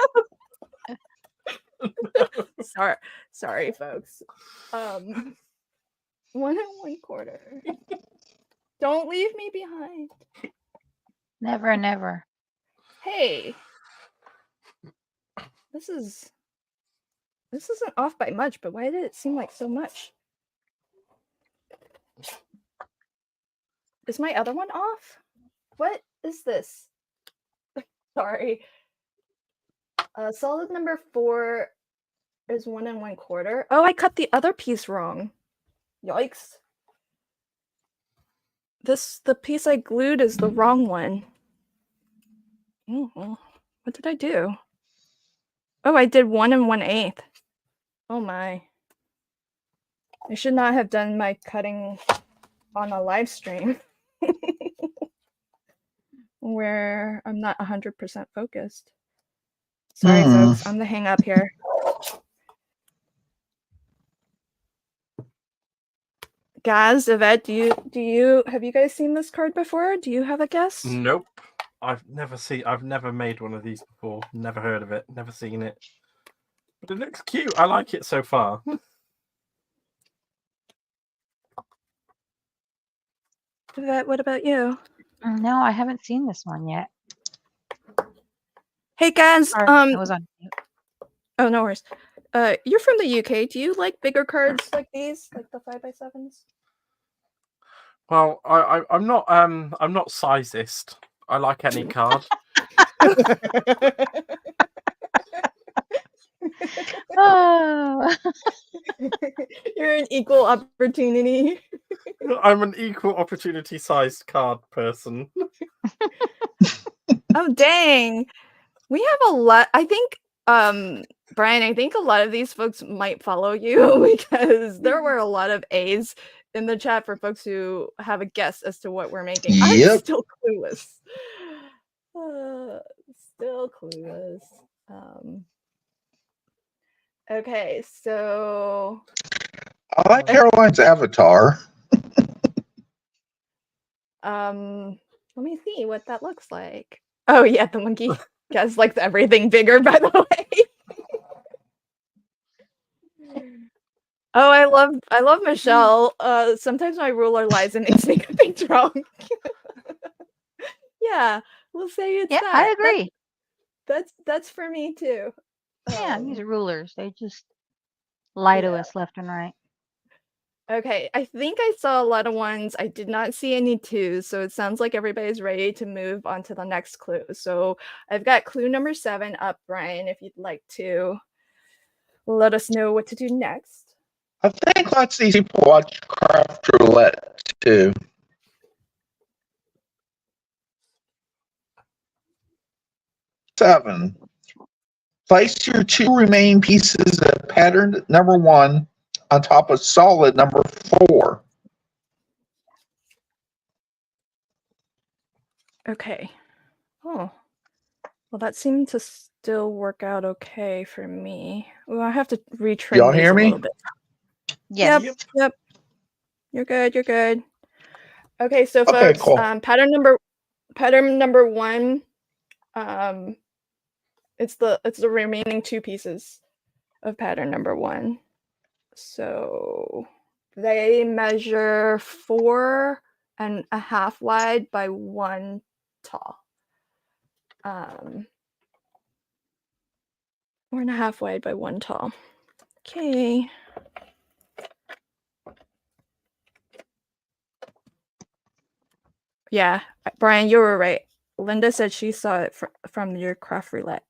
Sorry, folks. 1 1/4. Don't leave me behind. Never, never. Hey, this isn't off by much, but why did it seem like so much? Is my other one off? What is this? Sorry. Solid number 4 is 1 1/4. Oh, I cut the other piece wrong. Yikes. The piece I glued is the wrong one. Oh, what did I do? Oh, I did 1 1/8. Oh my. I should not have done my cutting on a live stream where I'm not 100% focused. Sorry, folks. I'm the hang up here. Gaz, Yvette, do you have you guys seen this card before? Do you have a guess? Nope. I've never made one of these before. Never heard of it. Never seen it. But it looks cute. I like it so far. Yvette, what about you? No, I haven't seen this one yet. Hey, Gaz. It was on mute. Oh, no worries. You're from the UK. Do you like bigger cards like these, like the 5x7s? Well, I'm not sizist. I like any card. Oh. You're an equal opportunity. I'm an equal opportunity sized card person. Oh, dang. We have a lot. I think, Brian, I think a lot of these folks might follow you because there were a lot of A's in the chat for folks who have a guess as to what we're making. I'm Yep. still clueless. Still clueless. Okay, so I like Caroline's avatar. let me see what that looks like. Oh yeah, the monkey guess likes everything bigger, by the way. Oh, I love Michelle. Sometimes my ruler lies and makes me get things wrong. Yeah, we'll say it's Yeah, that. I agree. That's for me too. Yeah, these are rulers. They just lie to Yeah. us left and right. Okay, I think I saw a lot of ones. I did not see any twos, so it sounds like everybody's ready to move on to the next clue. So I've got clue number 7 up, Brian, if you'd like to let us know what to do next. I think lots of these people watch Craft Roulette too. 7. Place your 2 remaining pieces of pattern number 1 on top of solid number 4. Okay. Oh. Well, that seemed to still work out okay for me. Well, I have to retrim Y'all these hear a me? little bit. Yes. Yep. You're good. Okay, so Okay, folks, cool. pattern number 1, it's the remaining 2 pieces of pattern number 1. So they measure 4.5 wide by 1 tall. 4.5 wide by 1 tall. Okay. Yeah, Brian, you were right. Linda said she saw it from your craft roulette.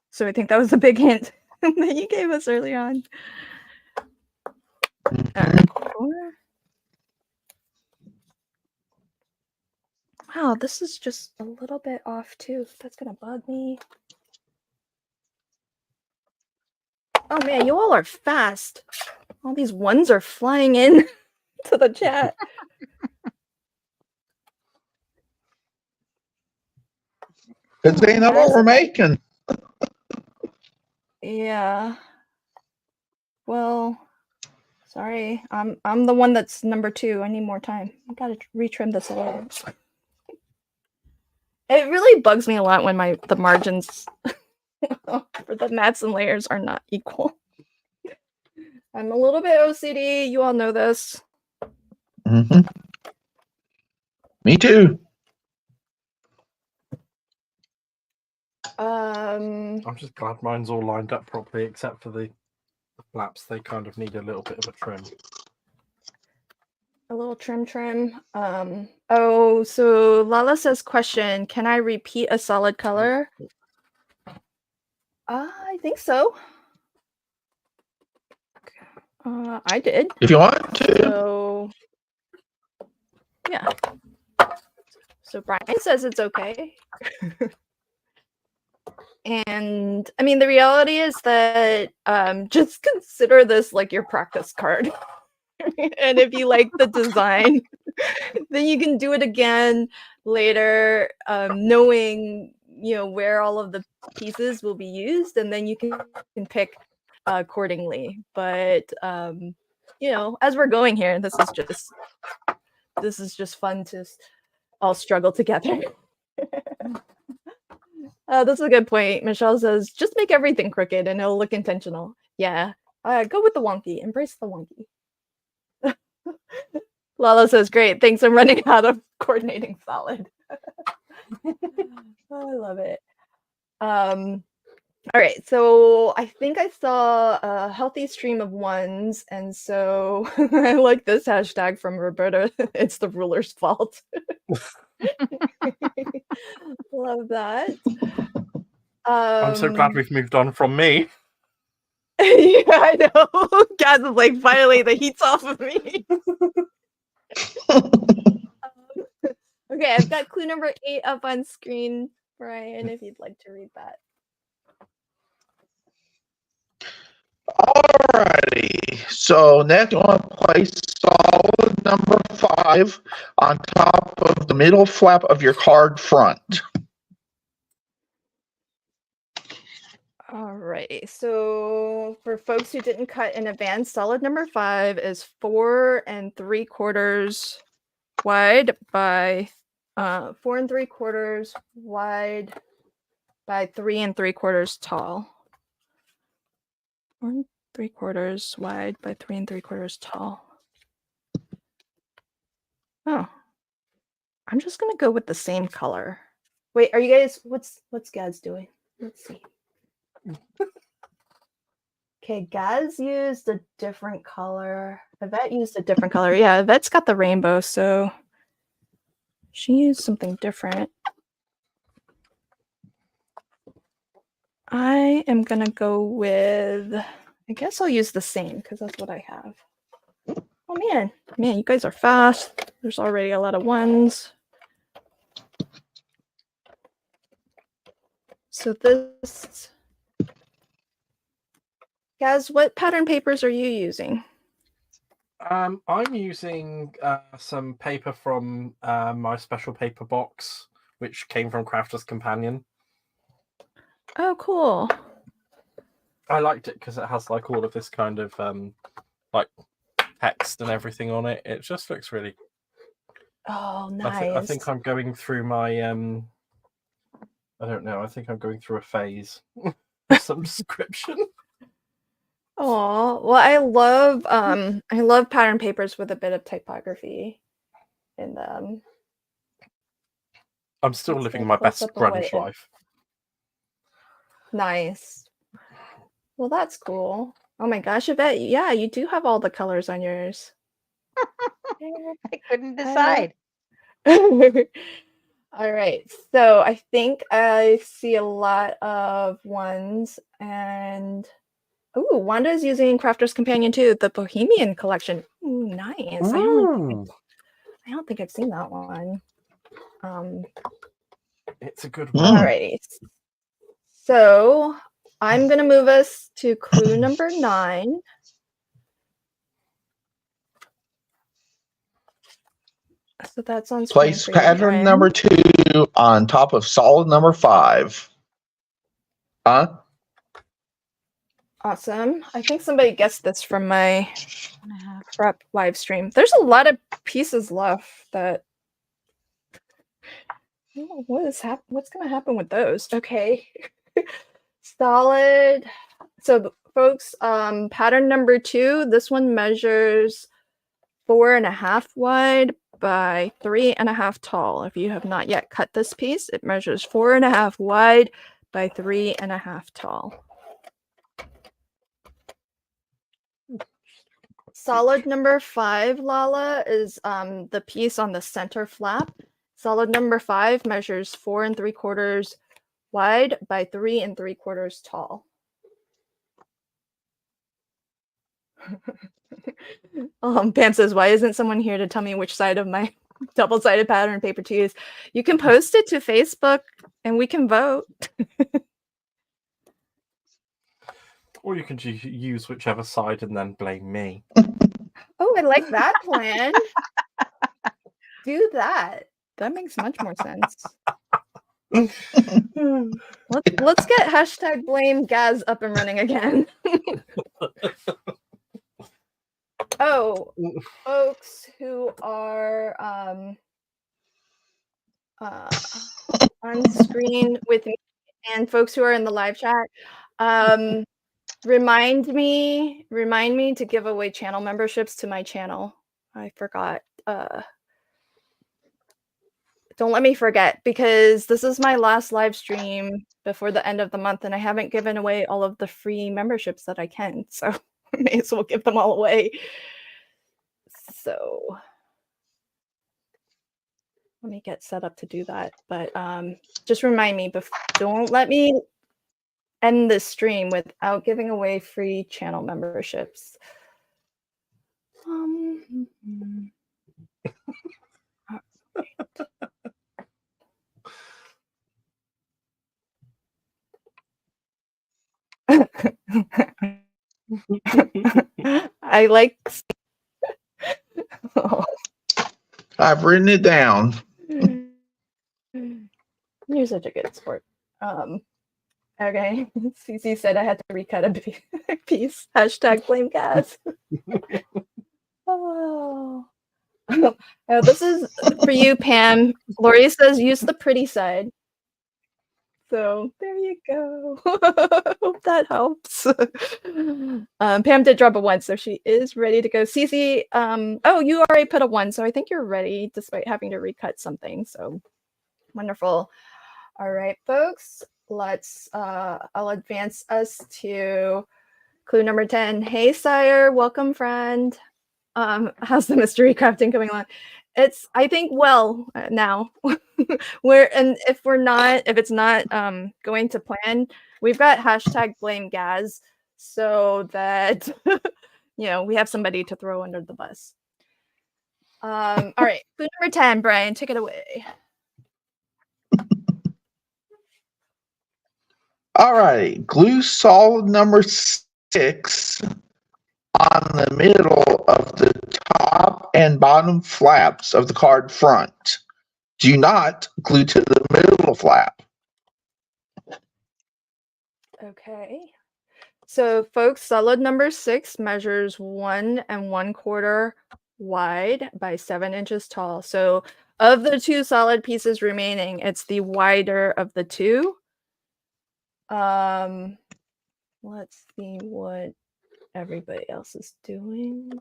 So I think that was a big hint that you gave us early on. Wow, this is just a little bit off too. That's gonna bug me. Oh man, you all are fast. All these ones are flying in to the chat. Because they know what we're making. Yeah. Well, sorry. I'm the one that's number 2. I need more time. I gotta retrim this a little. It really bugs me a lot when the margins for the mats and layers are not equal. I'm a little bit OCD. You all know this. Mm-hmm. Me too. I'm just glad mine's all lined up properly, except for the flaps. They kind of need a little bit of a trim. A little trim. Oh, so Lala says, question, can I repeat a solid color? I think so. I did. If you want to. So, yeah. So Brian says it's okay. And I mean, the reality is that just consider this like your practice card. And if you like the design, then you can do it again later, knowing where all of the pieces will be used, and then you can pick accordingly. But as we're going here, this is just fun to all struggle together. That's a good point. Michelle says, just make everything crooked and it'll look intentional. Yeah. Go with the wonky. Embrace the wonky. Lala says, great. Thanks. I'm running out of coordinating solid. Oh, I love it. All right. So I think I saw a healthy stream of ones. And so I like this hashtag from Roberta. It's the ruler's fault. Love that. I'm so glad we've moved on from me. Yeah, I know. Gaz is like, finally, the heat's off of me. Okay, I've got clue number 8 up on screen, Brian, if you'd like to read that. Alrighty. So next, you want to place solid number 5 on top of the middle flap of your card front. Alrighty, so for folks who didn't cut in advance, solid number 5 is 4 3/4 wide by 4 3/4 wide by 3 3/4 tall. 4 3/4 wide by 3 3/4 tall. Oh, I'm just gonna go with the same color. Wait, are you guys? What's Gaz doing? Let's see. Okay, Gaz used a different color. Yvette used a different color. Yeah, Yvette's got the rainbow, so she used something different. I am gonna go with, I guess I'll use the same because that's what I have. Oh man, you guys are fast. There's already a lot of ones. So this, Gaz, what pattern papers are you using? I'm using some paper from my special paper box, which came from Crafter's Companion. Oh, cool. I liked it because it has like all of this kind of like text and everything on it. It just looks really. Oh, nice. I think I'm going through my I don't know. I think I'm going through a phase of some description. Oh, well, I love pattern papers with a bit of typography in them. I'm still Let's living get my a close best up of what grunge it- life. Nice. Well, that's cool. Oh my gosh, I bet, yeah, you do have all the colors on yours. I couldn't decide. All right, so I think I see a lot of ones, and ooh, Wanda's using Crafter's Companion too, the Bohemian collection. Ooh, nice. I don't think I've seen that one. It's a good one. Alrighty. So I'm gonna move us to clue number 9. So that's on screen. Place pattern number 2 on top of solid number 5. Huh? Awesome. I think somebody guessed this from my prep live stream. There's a lot of pieces left that. What's going to happen with those? Okay. Solid. So folks, pattern number 2, this one measures 4.5 wide by 3.5 tall. If you have not yet cut this piece, it measures 4.5 wide by 3.5 tall. Solid number 5, Lala, is the piece on the center flap. Solid number 5 measures 4 3/4 wide by 3 3/4 tall. Pam says, why isn't someone here to tell me which side of my double-sided pattern paper to use? You can post it to Facebook and we can vote. Or you can use whichever side and then blame me. Oh, I like that plan. Do that. That makes much more sense. Let's get hashtag blame Gaz up and running again. Oh, folks who are on screen with me and folks who are in the live chat, remind me to give away channel memberships to my channel. I forgot. Don't let me forget, because this is my last live stream before the end of the month and I haven't given away all of the free memberships that I can, so I may as well give them all away. So let me get set up to do that. But just remind me, don't let me end the stream without giving away free channel memberships. I like. Oh. I've written it down. You're such a good sport. Okay. Cece said I had to recut a piece. Hashtag blame Gaz. Oh. Oh, this is for you, Pam. Lori says use the pretty side. So there you go. Hope that helps. Pam did drop a 1, so she is ready to go. Cece, oh, you already put a 1, so I think you're ready despite having to recut something. So wonderful. All right, folks, let's I'll advance us to clue number 10. Hey, sire, welcome, friend. How's the mystery crafting coming along? It's, I think, well, now. And if it's not going to plan, we've got hashtag blame Gaz so that we have somebody to throw under the bus. All right, clue number 10, Brian, take it away. All right, glue solid number 6 on the middle of the top and bottom flaps of the card front. Do not glue to the middle flap. Okay. So, folks, solid number 6 measures 1 1/4 wide by 7 inches tall. So, of the 2 solid pieces remaining, it's the wider of the 2. Let's see what everybody else is doing.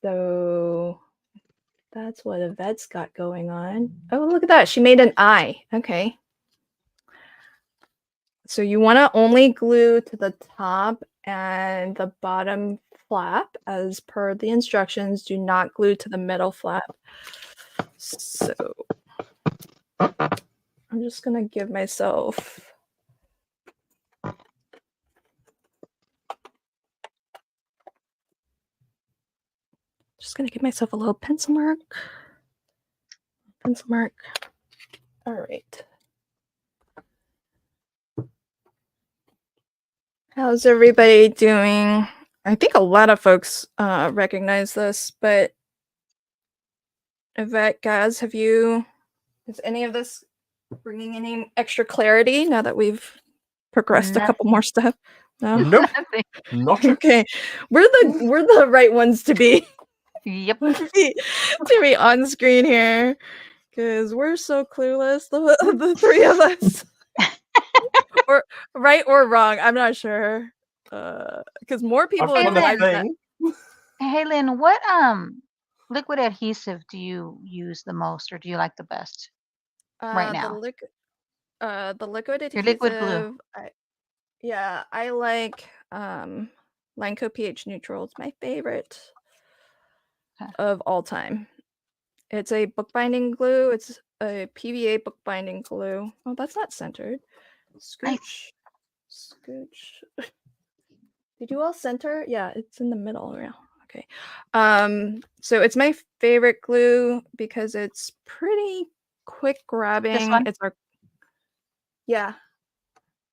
So that's what Yvette's got going on. Oh, look at that. She made an eye. Okay. So you want to only glue to the top and the bottom flap as per the instructions. Do not glue to the middle flap. So I'm just going to give myself... Just going to give myself a little pencil mark. Pencil mark. All right. How's everybody doing? I think a lot of folks recognize this, but Yvette, Gaz, is any of this bringing any extra clarity now that we've progressed a couple more steps? No? Nope. Not Okay. We're the right ones to be. Yep. to be on screen here, because we're so clueless, the 3 of us. Or right or wrong, I'm not sure. Because more people I've have got a divided that. thing. Hey, Lynn, what liquid adhesive do you use the most, or do you like the best right now? The liquid Your liquid glue. adhesive, I like Lanco pH Neutral. It's my favorite of all time. It's a bookbinding glue. It's a PVA bookbinding glue. Oh, that's not centered. Scooch. Scooch. Did you all center? Yeah, it's in the middle now. Okay. So it's my favorite glue because it's pretty quick grabbing. This one? It's our... Yeah.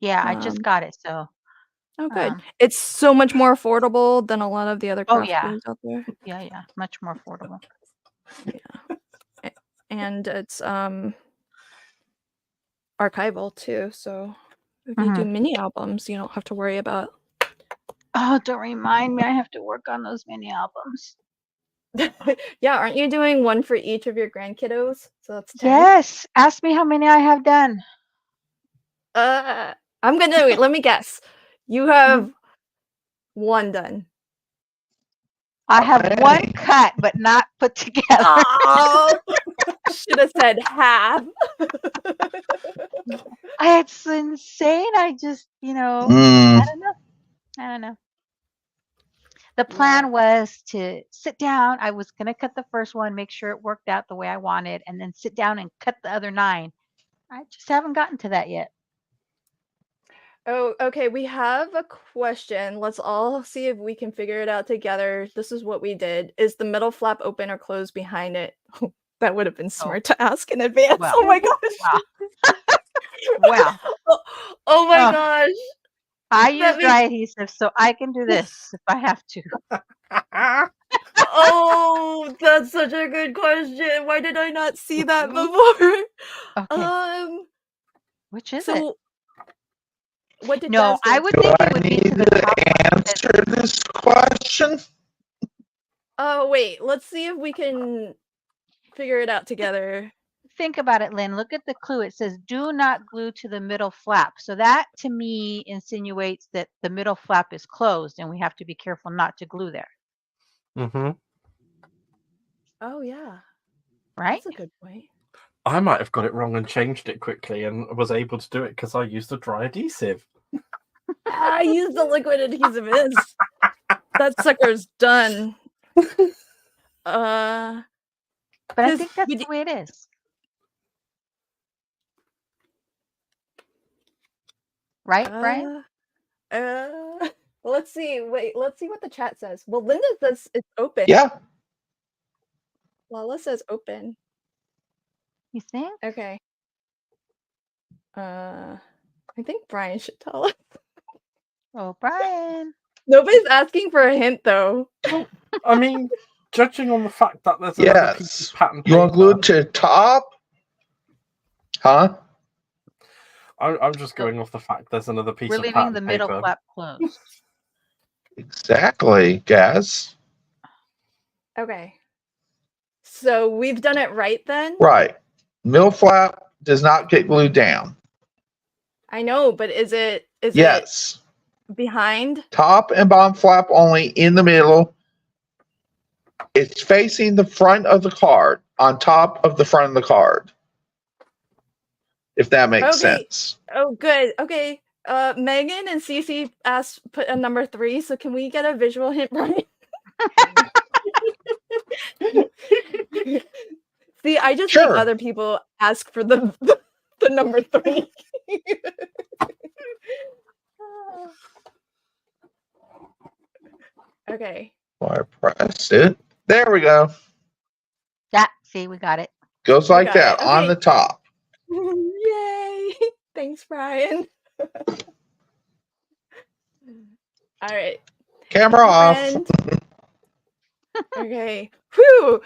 Yeah, I just got it. So. Oh, good. It's so much more affordable than a lot of the other craft glues out there. Yeah, much more affordable. Yeah. And it's archival too, so if you do mini albums, you don't have to worry about... Oh, don't remind me. I have to work on those mini albums. Yeah, aren't you doing one for each of your grandkiddos? So that's 10. Yes. Ask me how many I have done. I'm gonna wait. Let me guess. You have 1 done. I have 1 cut, but not put together. Oh, should have said half. It's insane. I just, I don't know. The plan was to sit down. I was going to cut the first one, make sure it worked out the way I wanted, and then sit down and cut the other 9. I just haven't gotten to that yet. Oh, okay. We have a question. Let's all see if we can figure it out together. This is what we did. Is the middle flap open or closed behind it? That would have been smart to ask in advance. Well. Oh my gosh. Well. Oh my Uh, gosh. I use That dry adhesive, so I can do this if I have to. Oh, that's such a good question. Why did I not see that before? Okay. Which is it? So what did No, Daz do? I would Do think I it would be need to the to top one. answer this question? Oh, wait. Let's see if we can figure it out together. Think about it, Lynn. Look at the clue. It says, do not glue to the middle flap. So that, to me, insinuates that the middle flap is closed, and we have to be careful not to glue there. Mm-hmm. Oh, yeah. Right? That's a good point. I might have got it wrong and changed it quickly and was able to do it because I used a dry adhesive. I used the liquid adhesive. That sucker's done. But I 'cause think that's we the way it is. Right, Brian? well, let's see. Wait, let's see what the chat says. Well, Linda says it's open. Yeah. Lala says open. You think? Okay. I think Brian should tell us. Oh, Brian. Nobody's asking for a hint, though. I mean, judging on the fact that there's another piece Yes. of pattern You want to glue paper, it to the top? Huh? I'm just going off the fact there's another piece We're of leaving pattern the middle paper. flap closed. Exactly, Gaz. Okay. So we've done it right then? Right. Middle flap does not get glued down. I know, but is it Yes. behind? Top and bottom flap only in the middle. It's facing the front of the card, on top of the front of the card. If that makes sense. Oh, good. Okay. Megan and Cece put a number 3, so can we get a visual hint, Brian? See, I just make Sure. other people ask for the number 3. Okay. Well, I press it. There we go. Yeah, see, we got it. Goes We like got that it. on Okay. the top. Yay! Thanks, Brian. All right. Camera off. Friend. Okay. Whew.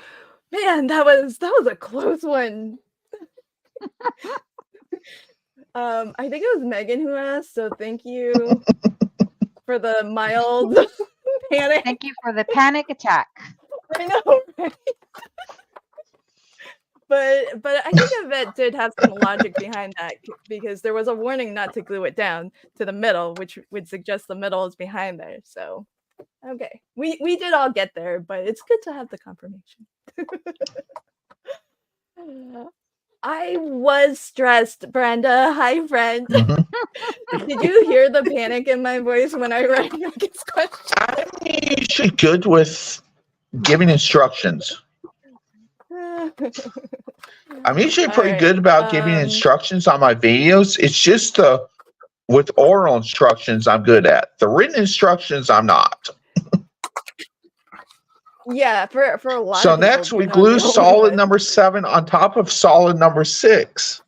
Man, that was a close one. I think it was Megan who asked, so thank you for the mild panic. Thank you for the panic attack. I know, right? But I think Yvette did have some logic behind that because there was a warning not to glue it down to the middle, which would suggest the middle is behind there. So, okay, we did all get there, but it's good to have the confirmation. I was stressed, Brenda. Hi, friend. Mhm. Did you hear the panic in my voice when I read Megan's question? I'm usually good with giving instructions. I'm usually pretty good about giving instructions on my videos. It's just with oral instructions I'm good at. The written instructions I'm not. Yeah, for a lot So of people. next we you're not glue the only solid one. number 7 on top of solid number 6.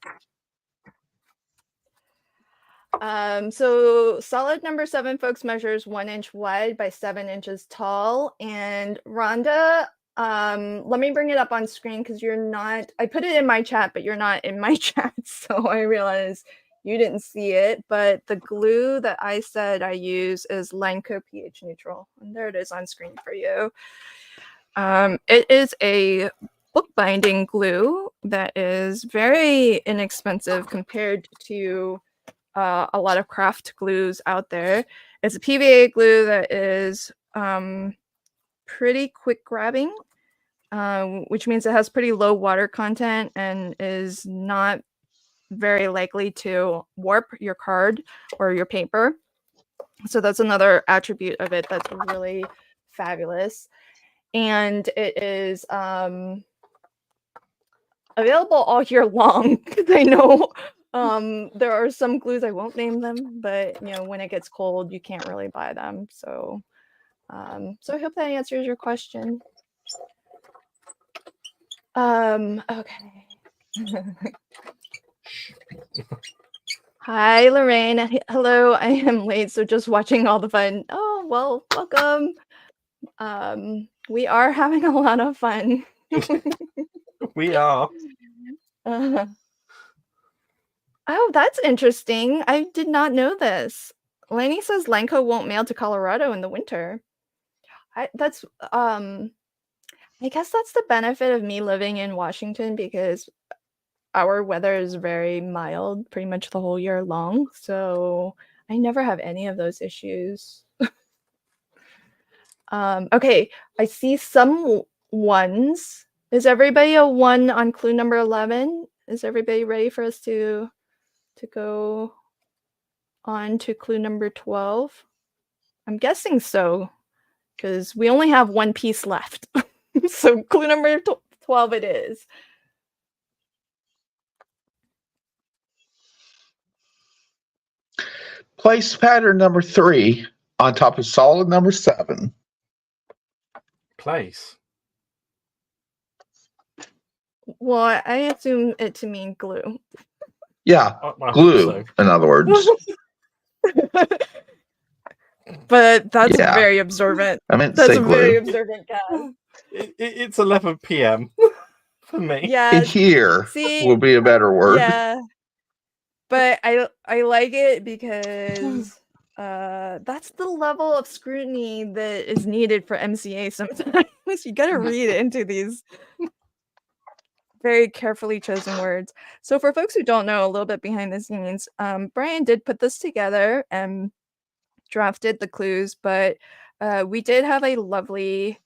So solid number 7, folks, measures 1 inch wide by 7 inches tall. And Rhonda, let me bring it up on screen because you're not, I put it in my chat, but you're not in my chat. So I realize you didn't see it, but the glue that I said I use is Lenco pH neutral. And there it is on screen for you. It is a bookbinding glue that is very inexpensive compared to a lot of craft glues out there. It's a PVA glue that is pretty quick grabbing, which means it has pretty low water content and is not very likely to warp your card or your paper. So that's another attribute of it that's really fabulous. And it is available all year long because I know There are some glues, I won't name them, but when it gets cold, you can't really buy them. So I hope that answers your question. Okay. Hi, Lorraine. Hello, I am late, so just watching all the fun. Oh, well, welcome. We are having a lot of fun. We are. Oh, that's interesting. I did not know this. Lainey says Lanco won't mail to Colorado in the winter. I guess that's the benefit of me living in Washington, because our weather is very mild pretty much the whole year long. So I never have any of those issues. Okay, I see some ones. Is everybody a 1 on clue number 11? Is everybody ready for us to go on to clue number 12? I'm guessing so, because we only have one piece left. So clue number 12 it is. Place pattern number 3 on top of solid number 7. Place. Well, I assume it to mean glue. Yeah, I hope glue, so. in other words. But that's Yeah. very observant. I meant to That's say a very glue. observant guess. It's 11 p.m. for me. Yeah. Here See, will be a better word. yeah. But I like it because that's the level of scrutiny that is needed for MCA sometimes. You gotta read into these very carefully chosen words. So for folks who don't know a little bit behind the scenes, Brian did put this together and drafted the clues, but we did have a lovely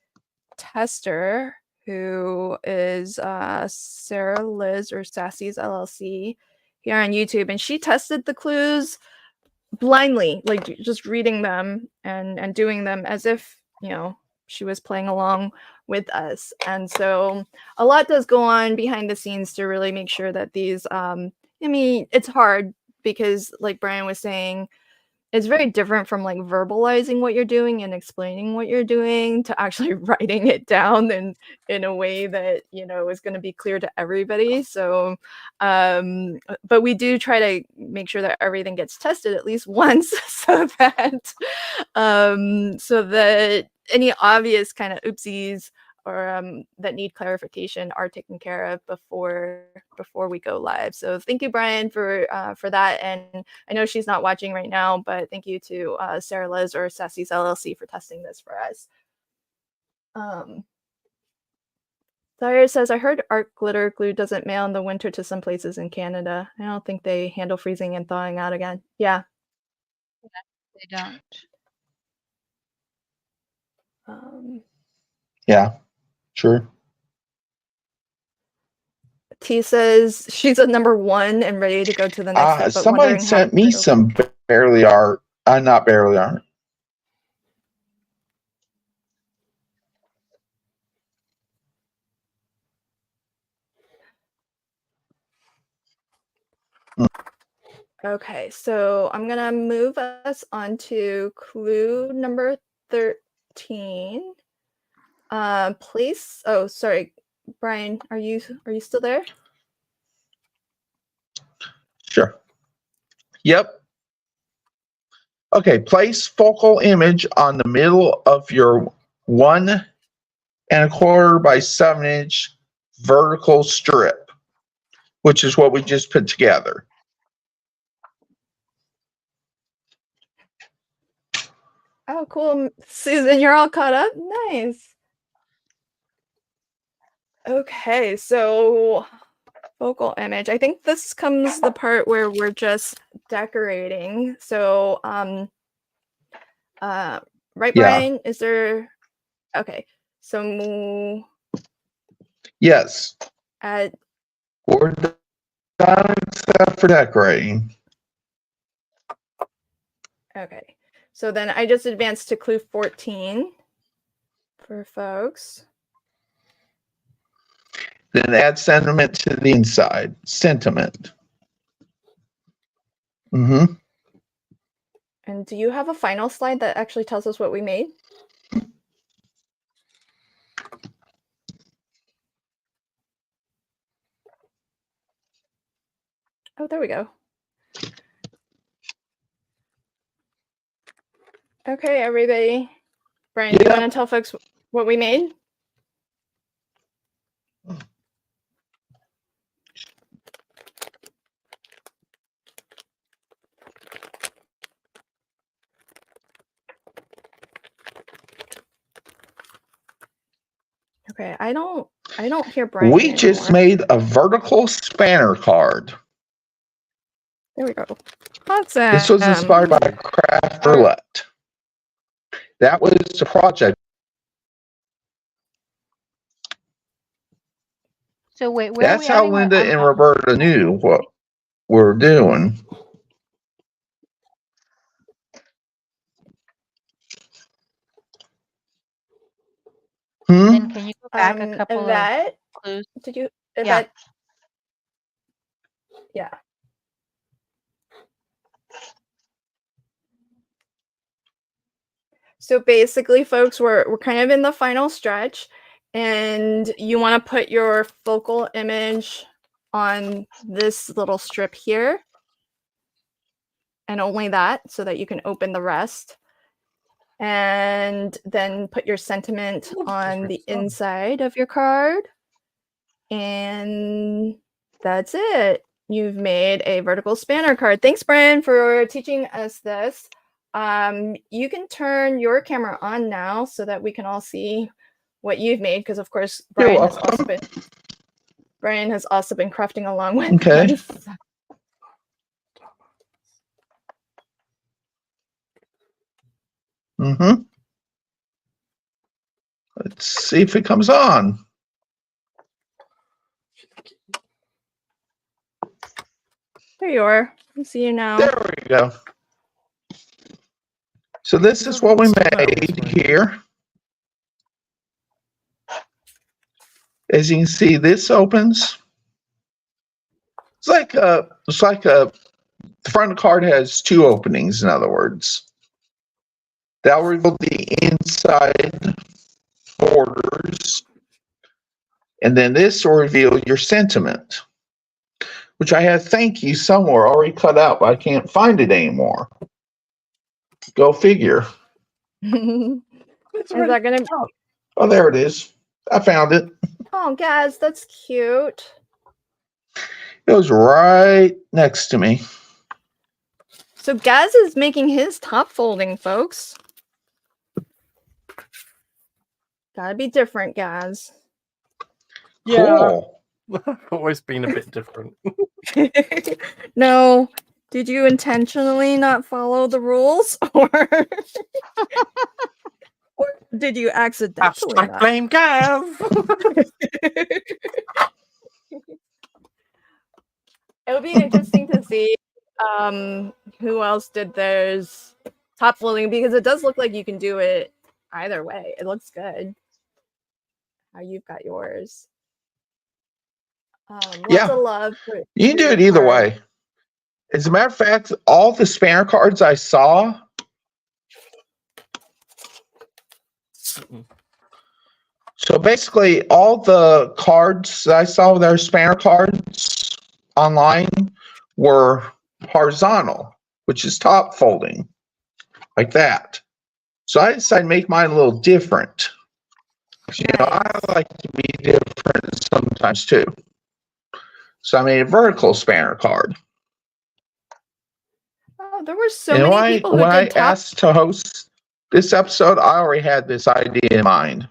tester who is Sarah Liz, or Sassy's LLC, here on YouTube, and she tested the clues blindly, like just reading them and doing them as if she was playing along with us. And so a lot does go on behind the scenes to really make sure that these I mean, it's hard because, like Brian was saying, it's very different from like verbalizing what you're doing and explaining what you're doing to actually writing it down in a way that is going to be clear to everybody. So but we do try to make sure that everything gets tested at least once so that any obvious kind of oopsies or that need clarification are taken care of before we go live. So thank you, Brian, for that. And I know she's not watching right now, but thank you to Sarah Liz, or Sassy's LLC, for testing this for us. Dyer says, I heard art glitter glue doesn't mail in the winter to some places in Canada. I don't think they handle freezing and thawing out again. Yeah. They don't. Yeah, sure. T says she's at number 1 and ready to go to the next step. But Somebody sent me some barely art. Not barely art. Okay, so I'm gonna move us on to clue number 13. Place. Oh, sorry, Brian. Are you still there? Sure. Yep. Okay, place focal image on the middle of your 1 1/4 by 7 inch vertical strip, which is what we just put together. Oh, cool. Susan, you're all caught up? Nice. Okay, so focal image. I think this comes the part where we're just decorating. So, right, Brian? Yeah. Is there... Okay, so... Yes. We're done except for decorating. Okay, so then I just advanced to clue 14 for folks. Then add sentiment to the inside. Sentiment. Mm-hmm. And do you have a final slide that actually tells us what we made? Oh, there we go. Okay, everybody. Brian, do you want to tell folks what we made? Okay, I don't hear Brian We just anymore. made a vertical spanner card. There we go. Awesome. This was inspired by Craft Roulette. That was the project. So wait, where That's are we how adding Linda and Roberta knew what we're doing. Then can you go back a couple Yvette, of clues? did you Yeah. Yeah. So basically, folks, we're kind of in the final stretch, and you want to put your focal image on this little strip here, and only that, so that you can open the rest. And then put your sentiment on the inside of your card. And that's it. You've made a vertical spanner card. Thanks, Brian, for teaching us this. You can turn your camera on now so that we can all see what you've made, because of course Brian has also been crafting along with us. Mm-hmm. Let's see if it comes on. There you are. I see you now. There we go. So this is what we made here. As you can see, this opens. It's like the front of the card has two openings, in other words. That'll reveal the inside borders. And then this will reveal your sentiment, which I have thank you somewhere already cut out, but I can't find it anymore. Go figure. Is that gonna be? Oh, there it is. I found it. Oh, Gaz, that's cute. It was right next to me. So Gaz is making his top folding, folks. Gotta be different, Gaz. Yeah. Cool. Always been a bit different. No. Did you intentionally not follow the rules? Or did you accidentally not? Blame Gav. It'll be interesting to see who else did theirs top folding, because it does look like you can do it either way. It looks good how you've got yours. Lots of love. You can do it either way. As a matter of fact, all the spanner cards I saw, so basically all the cards that I saw that are spanner cards online were horizontal, which is top folding, like that. So I decided to make mine a little different. You know, I like to be different sometimes too. So I made a vertical spanner card. Oh, there were so many people who did top. Asked to host this episode, I already had this idea in mind.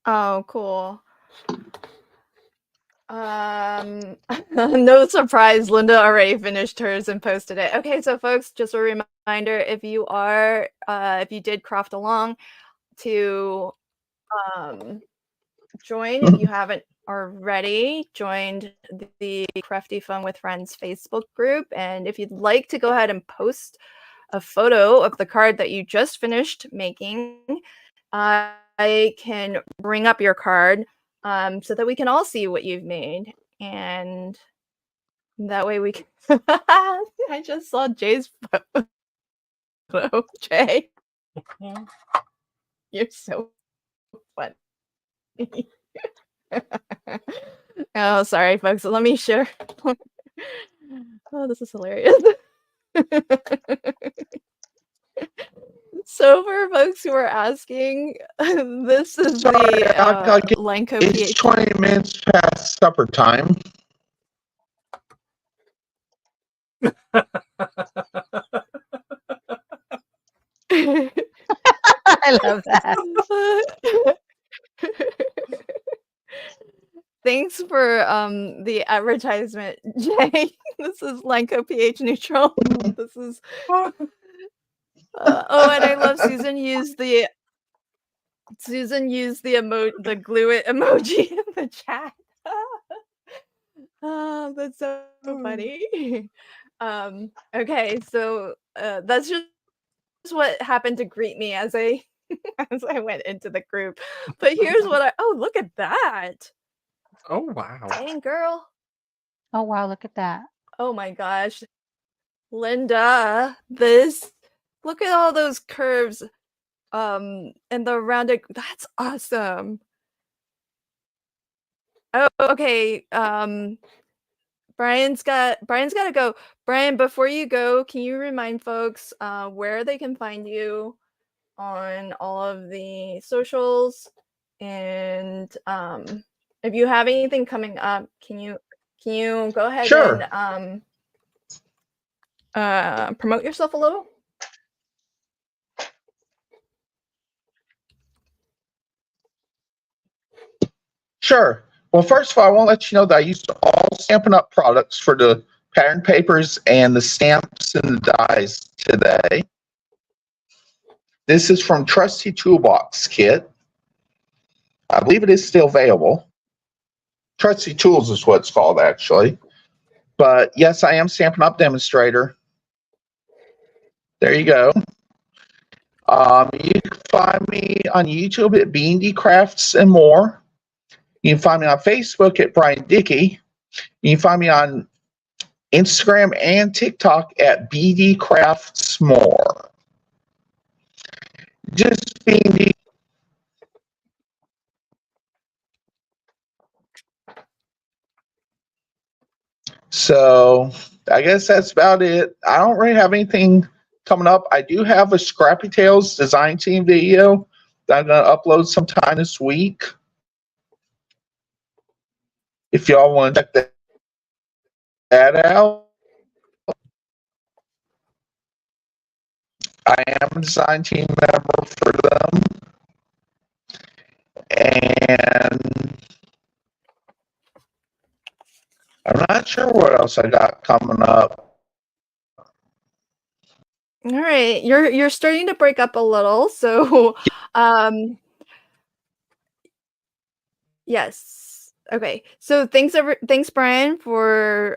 Oh, cool. No surprise, Linda already finished hers and posted it. Okay, so folks, just a reminder, if you did craft along, to join, if you haven't already joined the Crafty Fun with Friends Facebook group, and if you'd like to go ahead and post a photo of the card that you just finished making, I can bring up your card so that we can all see what you've made. And That way we can. I just saw Jay's photo. Jay, you're so funny. Oh, sorry, folks. Let me share. Oh, this is hilarious. So for folks who are asking, this is Sorry, the Lenko it's PH. 20 minutes past supper time. I love that. Thanks for the advertisement, Jay. This is Lenko pH neutral. This is oh, and I love Susan used the the glue it emoji in the chat. Oh, that's so funny. Okay, so that's just what happened to greet me as I as I went into the group. But here's what oh, look at that. Oh wow. Dang, girl. Oh, wow. Look at that. Oh my gosh. Linda, this look at all those curves and the rounded that's awesome. Oh, okay. Brian's got to go. Brian, before you go, can you remind folks where they can find you on all of the socials, and if you have anything coming up, can you go ahead Sure. and promote yourself a little? Sure. Well, first of all, I want to let you know that I used all Stampin' Up! Products for the pattern papers and the stamps and the dies today. This is from Trusty Toolbox Kit. I believe it is still available. Trusty Tools is what it's called, actually. But yes, I am Stampin' Up! Demonstrator. There you go. You can find me on YouTube at B&D Crafts and More. You can find me on Facebook at Brian Dickey. You can find me on Instagram and TikTok at BD Crafts More. Just BD. So I guess that's about it. I don't really have anything coming up. I do have a Scrappy Tales design team video that I'm going to upload sometime this week. If y'all want to check that out. I am a design team member for them. And I'm not sure what else I got coming up. All right, you're starting to break up a little, so yes. Okay. So thanks Brian for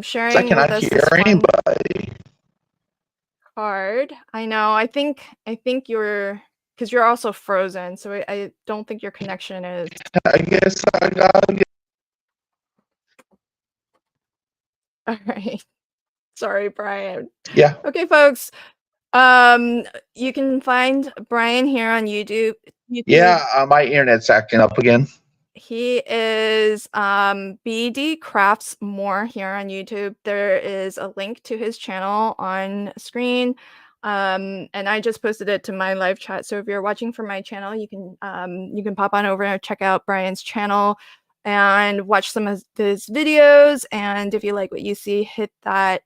sharing I cannot with us hear this fun anybody. card. I know. I think you're because you're also frozen, so I don't think your connection is. I guess I gotta get. All right. Sorry, Brian. Yeah. Okay, folks. You can find Brian here on YouTube. Yeah, my internet's acting up again. He is BD Crafts More here on YouTube. There is a link to his channel on screen. And I just posted it to my live chat. So if you're watching from my channel, you can pop on over and check out Brian's channel and watch some of his videos. And if you like what you see, hit that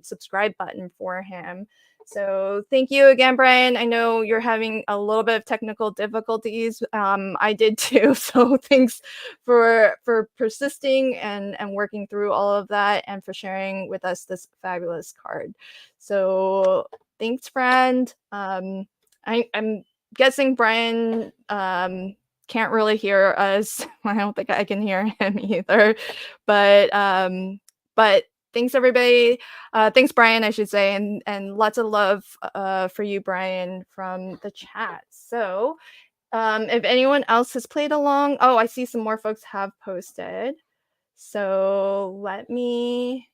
subscribe button for him. So thank you again, Brian. I know you're having a little bit of technical difficulties. I did too. So thanks for persisting and working through all of that and for sharing with us this fabulous card. So thanks, friend. I'm guessing Brian can't really hear us. I don't think I can hear him either. But thanks everybody. Thanks Brian, I should say, and lots of love for you, Brian, from the chat. So if anyone else has played along, oh, I see some more folks have posted. So let me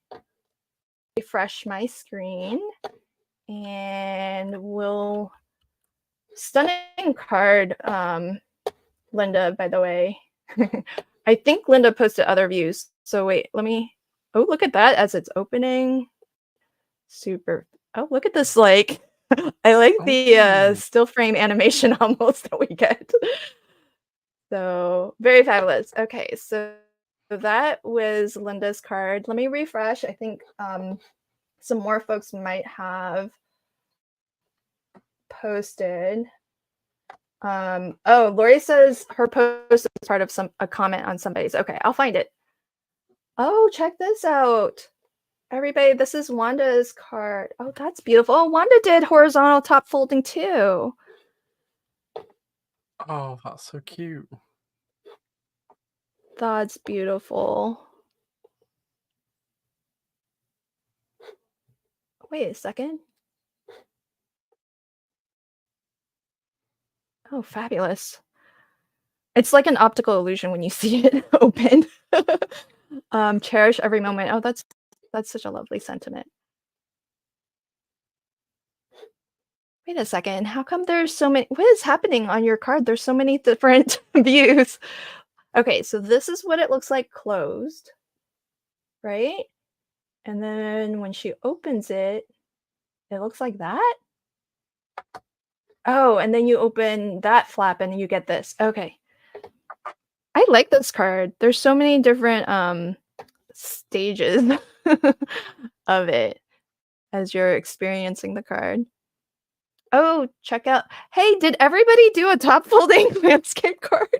refresh my screen and we'll stunning card, Linda, by the way. I think Linda posted other views. So wait, let me, oh, look at that as it's opening. Super. Oh, look at this, like, I like the still frame animation almost that we get. So very fabulous. Okay, so that was Linda's card. Let me refresh. I think some more folks might have posted. Oh, Lori says her post is part of a comment on somebody's. Okay, I'll find it. Oh, check this out. Everybody, this is Wanda's card. Oh, that's beautiful. Oh, Wanda did horizontal top folding too. Oh, that's so cute. That's beautiful. Wait a second. Oh, fabulous. It's like an optical illusion when you see it open. Cherish every moment. Oh, that's such a lovely sentiment. Wait a second. How come there's so many? What is happening on your card? There's so many different views. Okay, so this is what it looks like closed, right? And then when she opens it, it looks like that. Oh, and then you open that flap and you get this. Okay. I like this card. There's so many different stages of it as you're experiencing the card. Oh, check out. Hey, did everybody do a top folding landscape card?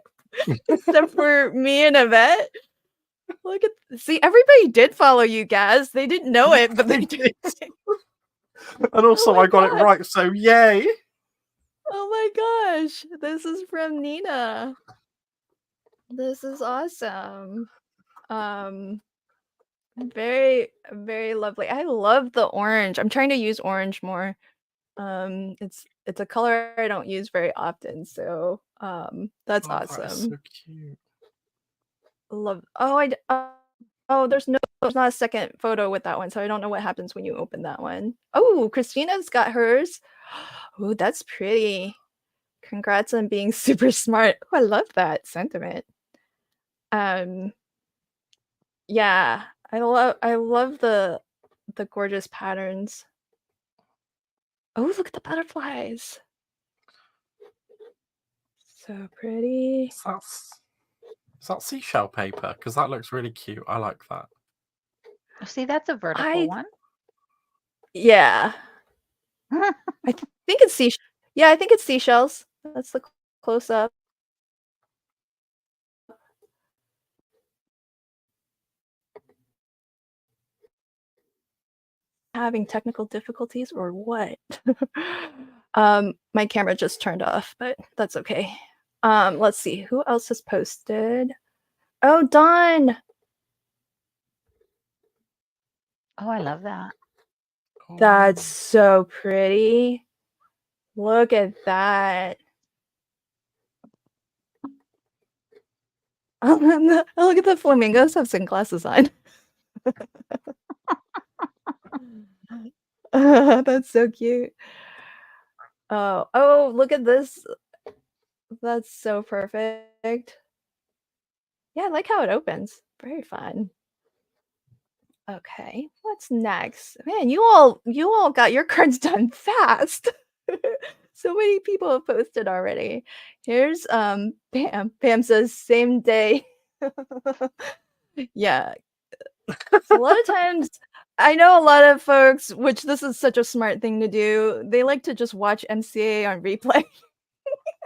Except for me and Yvette? Look at, see, everybody did follow you guys. They didn't know it, but they did. And also, I got it right, so yay! Oh my gosh, this is from Nina. This is awesome. Very, very lovely. I love the orange. I'm trying to use orange more. It's a color I don't use very often, so that's awesome. That is so cute. Love. Oh, oh, there's not a second photo with that one, so I don't know what happens when you open that one. Oh, Christina's got hers. Oh, that's pretty. Congrats on being super smart. Oh, I love that sentiment. Yeah, I love the gorgeous patterns. Oh, look at the butterflies. So pretty. Is that seashell paper? Because that looks really cute. I like that. See, that's a vertical one. Yeah. I think it's seashells. Yeah, I think it's seashells. That's the close up. Having technical difficulties or what? My camera just turned off, but that's okay. Let's see who else has posted. Oh, Dawn. Oh, I love that. That's so pretty. Look at that. Oh, look at the flamingos have sunglasses on. That's so cute. Oh, look at this. That's so perfect. Yeah, I like how it opens. Very fun. Okay, what's next? Man, you all got your cards done fast. So many people have posted already. Here's Pam. Pam says same day. Yeah. So a lot of times I know a lot of folks, which this is such a smart thing to do, they like to just watch MCA on replay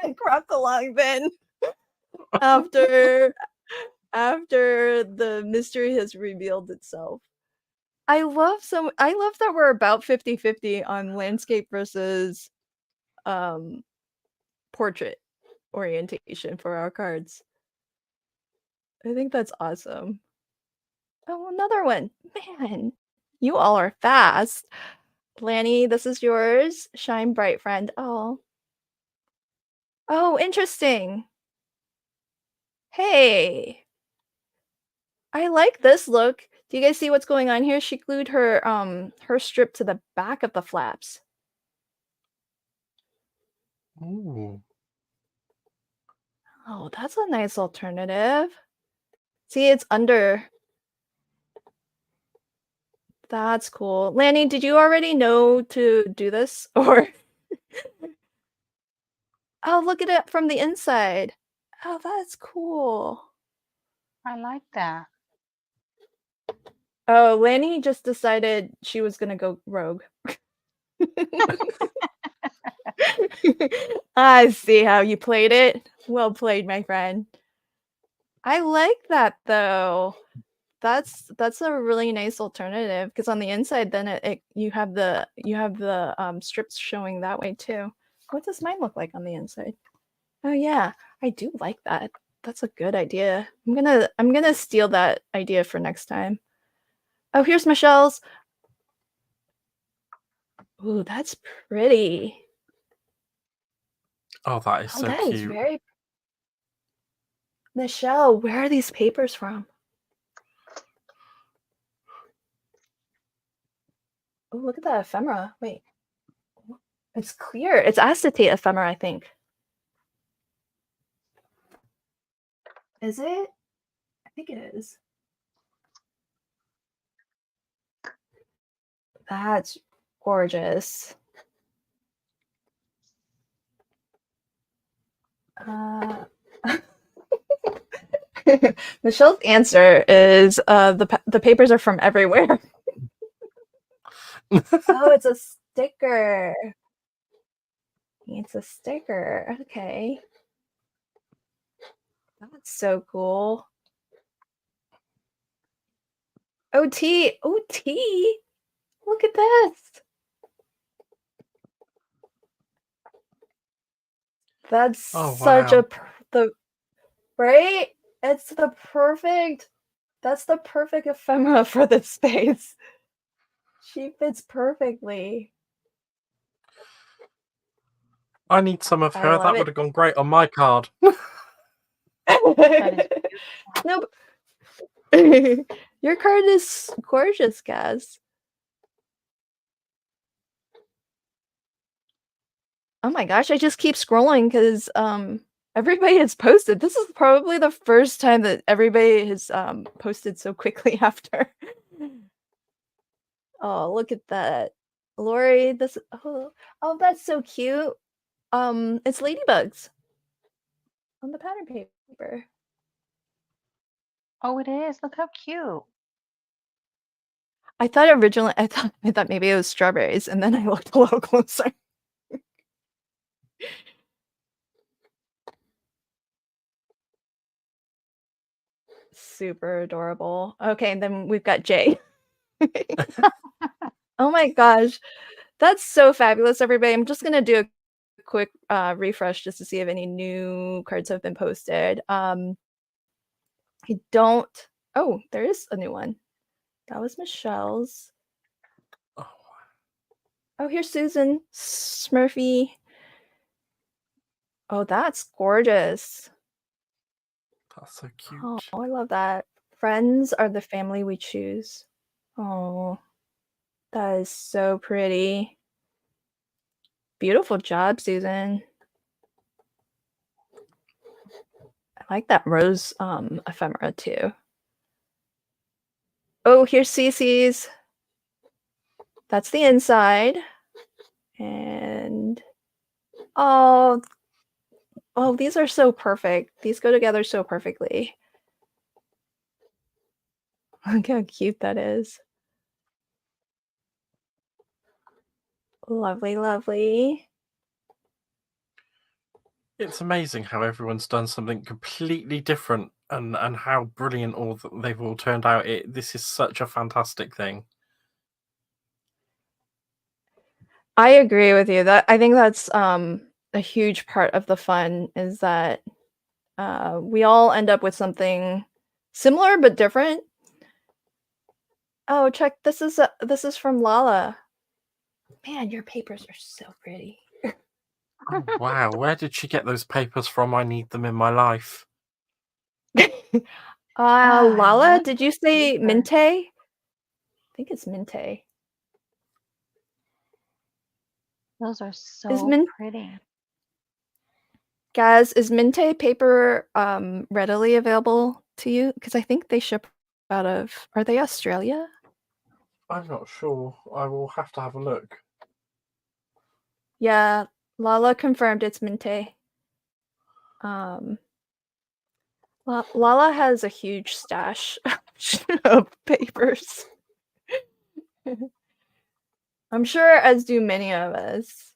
and craft along then after the mystery has revealed itself. I love that we're about 50-50 on landscape versus portrait orientation for our cards. I think that's awesome. Oh, another one. Man, you all are fast. Lanny, this is yours. Shine bright, friend. Oh. Oh, interesting. Hey. I like this look. Do you guys see what's going on here? She glued her her strip to the back of the flaps. Ooh. Oh, that's a nice alternative. See, it's under. That's cool. Lanny, did you already know to do this? Or oh, look at it from the inside. Oh, that's cool. I like that. Oh, Lanny just decided she was gonna go rogue. I see how you played it. Well played, my friend. I like that though. That's a really nice alternative because on the inside, then you have the strips showing that way too. What does mine look like on the inside? Oh yeah, I do like that. That's a good idea. I'm gonna steal that idea for next time. Oh, here's Michelle's. Ooh, that's pretty. Oh, that is Oh, so that is cute. very. Michelle, where are these papers from? Oh, look at that ephemera. Wait. It's clear. It's acetate ephemera, I think. Is it? I think it is. That's gorgeous. Michelle's answer is the papers are from everywhere. Oh, it's a sticker. It's a sticker. Okay. That's so cool. OT. OT. Look at this. That's such wow. the right? It's the perfect. That's the perfect ephemera for this space. She fits perfectly. I need some of I her. love That it. would have gone great on my card. Nope. Your card is gorgeous, Gaz. Oh my gosh, I just keep scrolling because everybody has posted. This is probably the first time that everybody has posted so quickly after. Oh, look at that. Lori, this oh that's so cute. It's ladybugs on the pattern paper. Oh, it is. Look how cute. I thought originally I thought maybe it was strawberries, and then I looked a little closer. Super adorable. Okay, and then we've got Jay. Oh my gosh. That's so fabulous, everybody. I'm just gonna do a quick refresh just to see if any new cards have been posted. I don't. Oh, there is a new one. That was Michelle's. Oh, Oh, here's Susan Smurfy. Oh, that's gorgeous. that's so cute. Oh, I love that. Friends are the family we choose. Oh, that is so pretty. Beautiful job, Susan. I like that rose ephemera too. Oh, here's Cece's. That's the inside. And oh, these are so perfect. These go together so perfectly. Look how cute that is. Lovely, lovely. It's amazing how everyone's done something completely different and how brilliant they've all turned out. This is such a fantastic thing. I agree with you. That I think that's a huge part of the fun is that we all end up with something similar but different. Oh, check, this is from Lala. Man, your papers are so pretty. Oh, wow, where did she get those papers from? I need them in my life. I Lala, love did you the say paper. Minte? I think it's Minte. Those are Is so Min pretty. Guys, is Minte paper readily available to you? Because I think they ship out of, are they Australia? I'm not sure. I will have to have a look. Yeah, Lala confirmed it's Minte. Lala has a huge stash of papers. I'm sure, as do many of us.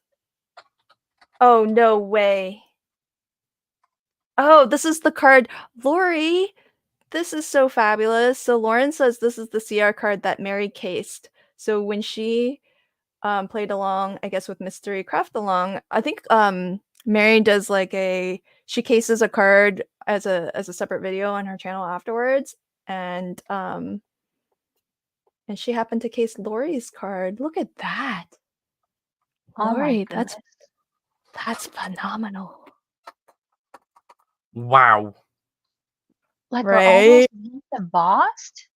Oh, no way. Oh, this is the card. Lori, this is so fabulous. So Lauren says this is the CR card that Mary cased. So when she played along, I guess with Mystery Craft Along, I think Mary does like she cases a card as a separate video on her channel afterwards, and she happened to case Lori's card. Look at that. Oh my Lori, goodness. that's phenomenal. Wow. Like, are all Right? those leaves embossed?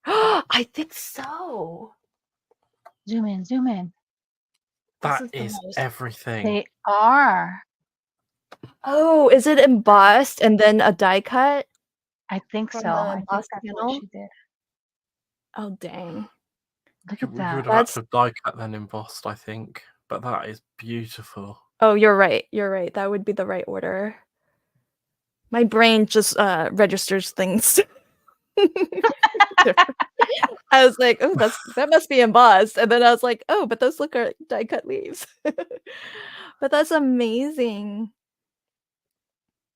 I think so. Zoom in, zoom in. That This is the is most- everything. They are. Oh, is it embossed and then a die cut I think from so. the I think embossed that's panel? what she did. Oh, dang. Look You at would that. have had That's to die cut then embossed, I think. But that is beautiful. Oh, you're right. You're right. That would be the right order. My brain just registers things. I was like, oh, that must be embossed. And then I was like, oh, but those look like die cut leaves. But that's amazing.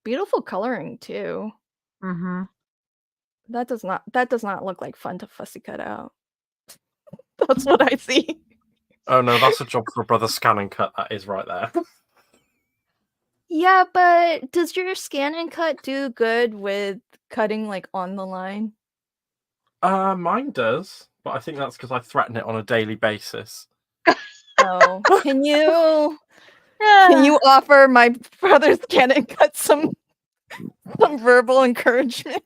Beautiful coloring too. Mm-hmm. That does not look like fun to fussy cut out. That's what I see. Oh no, that's a job for a brother scan and cut. That is right there. Yeah, but does your scan and cut do good with cutting like on the line? Mine does, but I think that's because I threaten it on a daily basis. Oh, can you offer my brother's scan and cut some verbal encouragement?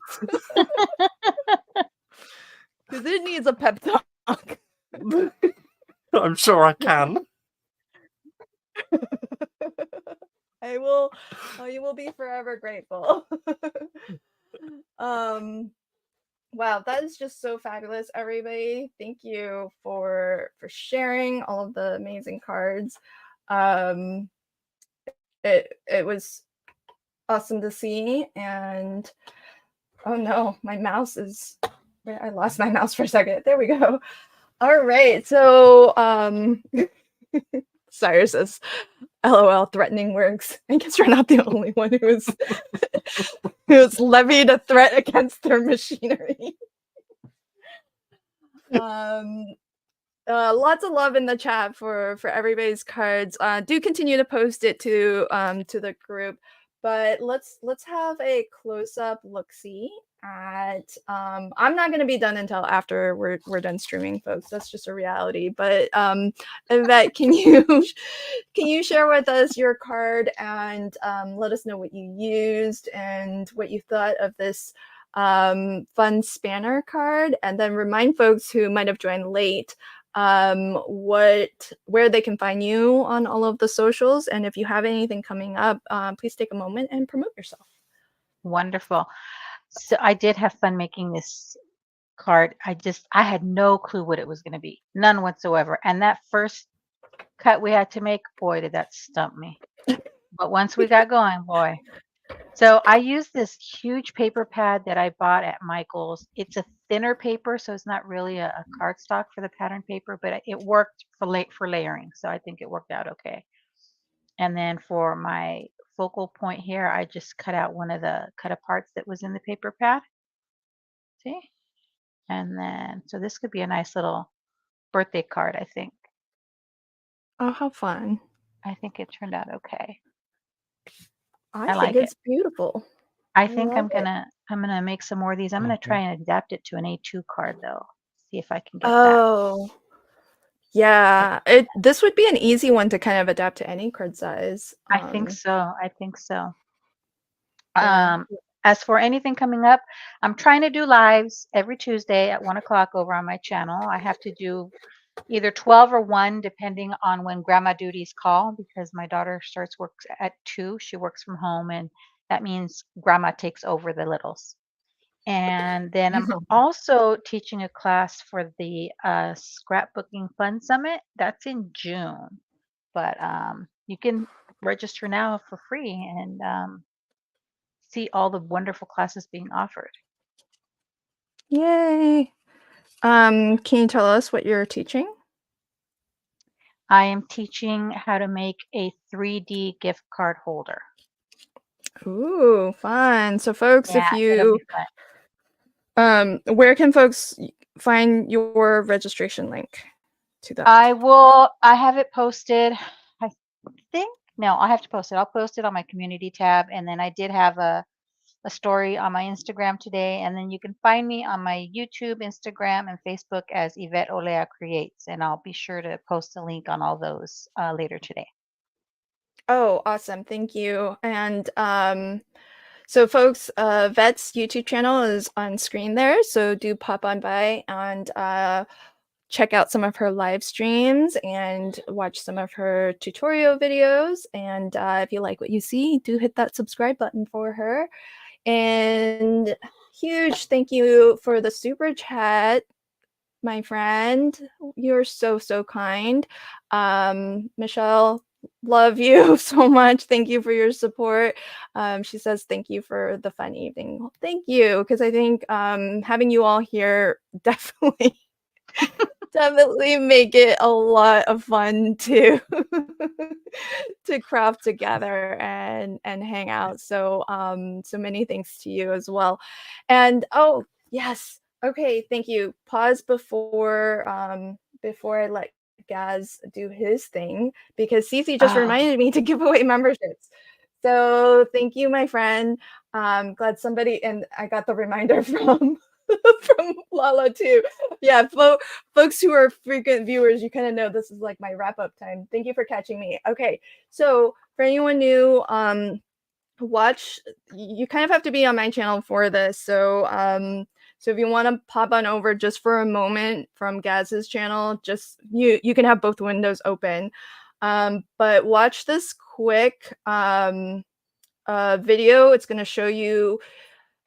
Because it needs a pep talk. I'm sure I can. I will. Oh, you will be forever grateful. Wow, that is just so fabulous, everybody. Thank you for sharing all of the amazing cards. It was awesome to see, and oh no, my mouse is I lost my mouse for a second. There we go. All right, so Cyrus says, LOL, threatening works. I guess we're not the only one who's levied a threat against their machinery. Lots of love in the chat for everybody's cards. Do continue to post it to the group, but let's have a close-up look-see at I'm not going to be done until after we're done streaming, folks. That's just a reality. But Yvette, can you share with us your card and let us know what you used and what you thought of this fun spanner card, and then remind folks who might have joined late where they can find you on all of the socials, and if you have anything coming up, please take a moment and promote yourself. Wonderful. So I did have fun making this card. I had no clue what it was going to be, none whatsoever. And that first cut we had to make, boy, did that stump me. But once we got going, boy. So I used this huge paper pad that I bought at Michael's. It's a thinner paper, so it's not really a cardstock for the pattern paper, but it worked for layering. So I think it worked out okay. And then for my focal point here, I just cut out one of the cut aparts that was in the paper pad. See? And then, so this could be a nice little birthday card, I think. Oh, how fun. I think it turned out okay. I I think like it's it. beautiful. I think love I'm it. gonna make some more of these. I'm gonna try and adapt it to an A2 card though. See if I can get that. Oh, yeah. This would be an easy one to kind of adapt to any card size. I think so. I think so. Yeah. As for anything coming up, I'm trying to do lives every Tuesday at 1 o'clock over on my channel. I have to do either 12 or 1, depending on when grandma duties call, because my daughter starts work at 2. She works from home, and that means grandma takes over the littles. And then I'm also teaching a class for the Scrapbooking Fun Summit. That's in June. But you can register now for free and see all the wonderful classes being offered. Yay. Can you tell us what you're teaching? I am teaching how to make a 3D gift card holder. Ooh, fun. So folks, Yeah, if it'll you be fun. where can folks find your registration link to that? I have it posted. I think no, I have to post it. I'll post it on my community tab, and then I did have a story on my Instagram today, and then you can find me on my YouTube, Instagram, and Facebook as Yvette Olea Creates, and I'll be sure to post a link on all those later today. Oh, awesome. Thank you. And so folks, Vet's YouTube channel is on screen there, so do pop on by and check out some of her live streams and watch some of her tutorial videos. And if you like what you see, do hit that subscribe button for her. And huge thank you for the super chat, my friend. You're so, so kind. Michelle, love you so much. Thank you for your support. She says, thank you for the fun evening. Well, thank you, because I think having you all here definitely make it a lot of fun to to craft together and hang out. So so many thanks to you as well. And oh yes, okay, thank you. Pause before before I let Gaz do his thing, because Cece just reminded me to give away memberships. So thank you, my friend. Glad somebody, and I got the reminder from from Lala too. Yeah, folks who are frequent viewers, you kind of know this is like my wrap up time. Thank you for catching me. Okay, so for anyone new, watch. You kind of have to be on my channel for this. So so if you want to pop on over just for a moment from Gaz's channel, just you can have both windows open. But watch this quick video. It's going to show you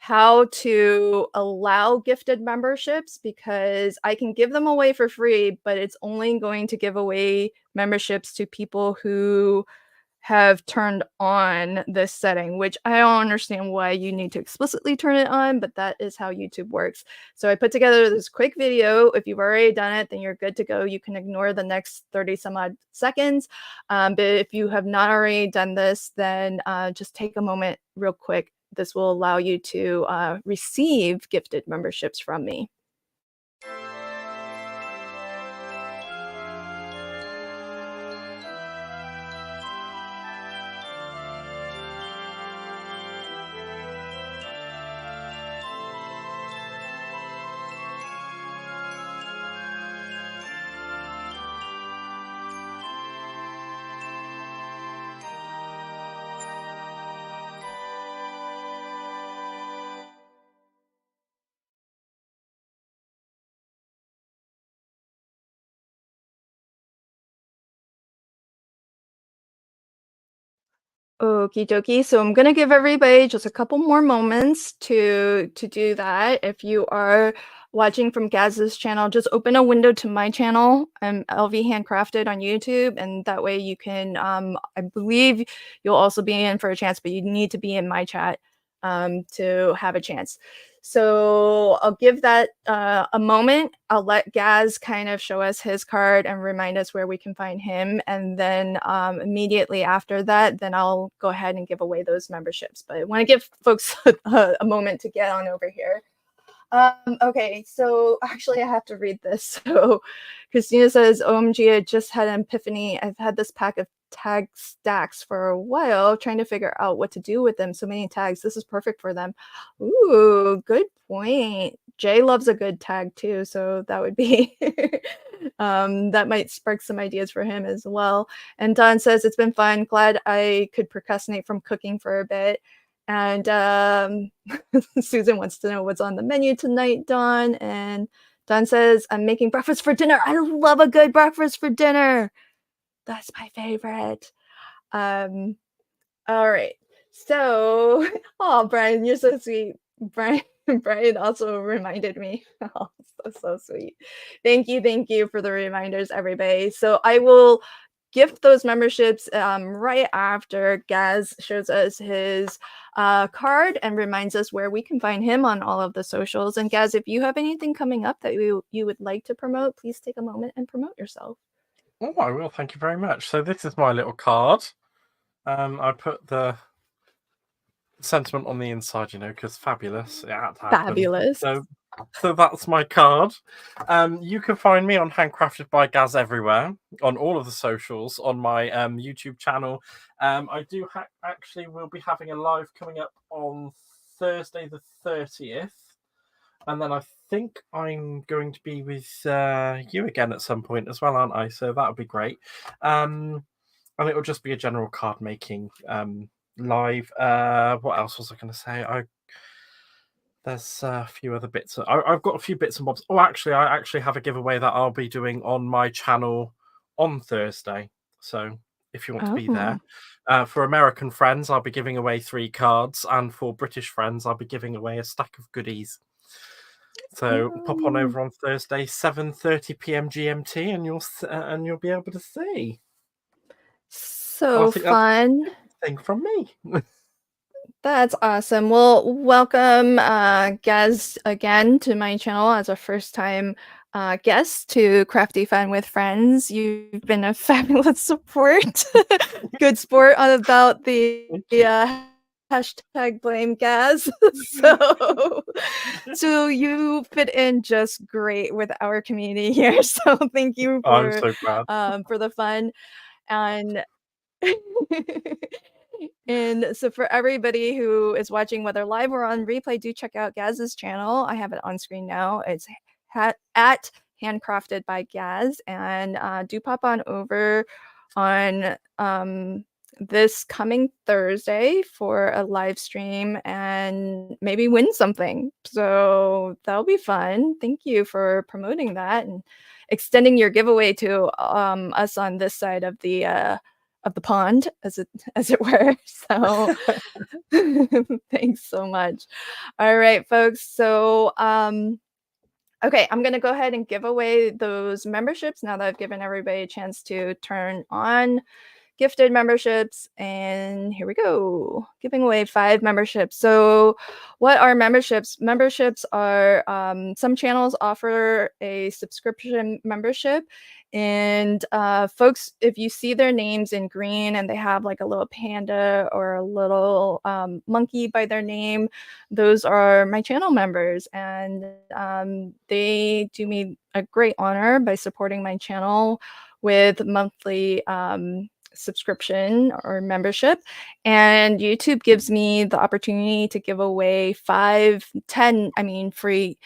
how to allow gifted memberships, because I can give them away for free, but it's only going to give away memberships to people who have turned on this setting, which I don't understand why you need to explicitly turn it on, but that is how YouTube works. So I put together this quick video. If you've already done it, then you're good to go. You can ignore the next 30 some odd seconds. But if you have not already done this, then just take a moment real quick. This will allow you to receive gifted memberships from me. Okie dokie. So I'm gonna give everybody just a couple more moments to do that. If you are watching from Gaz's channel, just open a window to my channel, LV Handcrafted on YouTube, and that way you can. I believe you'll also be in for a chance, but you need to be in my chat to have a chance. So I'll give that a moment. I'll let Gaz kind of show us his card and remind us where we can find him. And then immediately after that, then I'll go ahead and give away those memberships. But I want to give folks a moment to get on over here. Okay, so actually I have to read this. So Christina says, OMG, I just had an epiphany. I've had this pack of tag stacks for a while, trying to figure out what to do with them. So many tags. This is perfect for them. Ooh, good point. Jay loves a good tag too, so that would be that might spark some ideas for him as well. And Don says, it's been fun. Glad I could procrastinate from cooking for a bit. And Susan wants to know what's on the menu tonight, Dawn. And Dawn says, I'm making breakfast for dinner. I love a good breakfast for dinner. That's my favorite. All right. So, oh, Brian, you're so sweet. Brian also reminded me. Oh, so sweet. Thank you for the reminders, everybody. So I will gift those memberships right after Gaz shows us his card and reminds us where we can find him on all of the socials. And Gaz, if you have anything coming up that you would like to promote, please take a moment and promote yourself. Oh, I will. Thank you very much. So this is my little card. I put the sentiment on the inside, because fabulous. It had to happen. Fabulous. So that's my card. You can find me on Handcrafted by Gaz everywhere, on all of the socials, on my YouTube channel. I do actually will be having a live coming up on Thursday the 30th. And then I think I'm going to be with you again at some point as well, aren't I? So that would be great. And it will just be a general card making live. What else was I going to say? There's a few other bits. I've got a few bits and bobs. Oh, actually, I actually have a giveaway that I'll be doing on my channel on Thursday. So if you want to be there. For American friends, I'll be giving away 3 cards. And for British friends, I'll be giving away a stack of goodies. So pop on over on Thursday, 7:30 p.m. GMT, and you'll be able to see. So fun. Thing from me. That's awesome. Well, welcome, Gaz, again to my channel as a first-time guest to Crafty Fun with Friends. You've been a fabulous support. Good sport on about the hashtag blame Gaz. So you fit in just great with our community here. So thank you I'm so glad. for the fun. And so for everybody who is watching, whether live or on replay, do check out Gaz's channel. I have it on screen now. It's at Handcrafted by Gaz. And do pop on over on this coming Thursday for a live stream and maybe win something. So that'll be fun. Thank you for promoting that and extending your giveaway to us on this side of the pond, as it were. So thanks so much. All right, folks. So okay, I'm gonna go ahead and give away those memberships now that I've given everybody a chance to turn on gifted memberships. And here we go, giving away 5 memberships. So what are memberships? Memberships are some channels offer a subscription membership, and folks, if you see their names in green and they have like a little panda or a little monkey by their name, those are my channel members, and they do me a great honor by supporting my channel with monthly subscription or membership. And YouTube gives me the opportunity to give away 10 free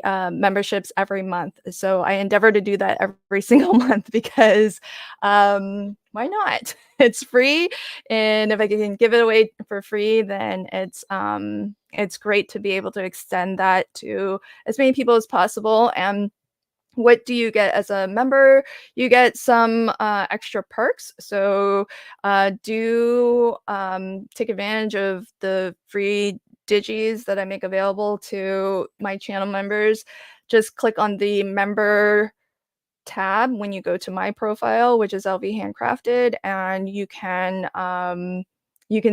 memberships every month. So I endeavor to do that every single month because why not? It's free, and if I can give it away for free, then it's great to be able to extend that to as many people as possible. And what do you get as a member? You get some extra perks. So do take advantage of the free digis that I make available to my channel members. Just click on the member tab when you go to my profile, which is LV Handcrafted, and you can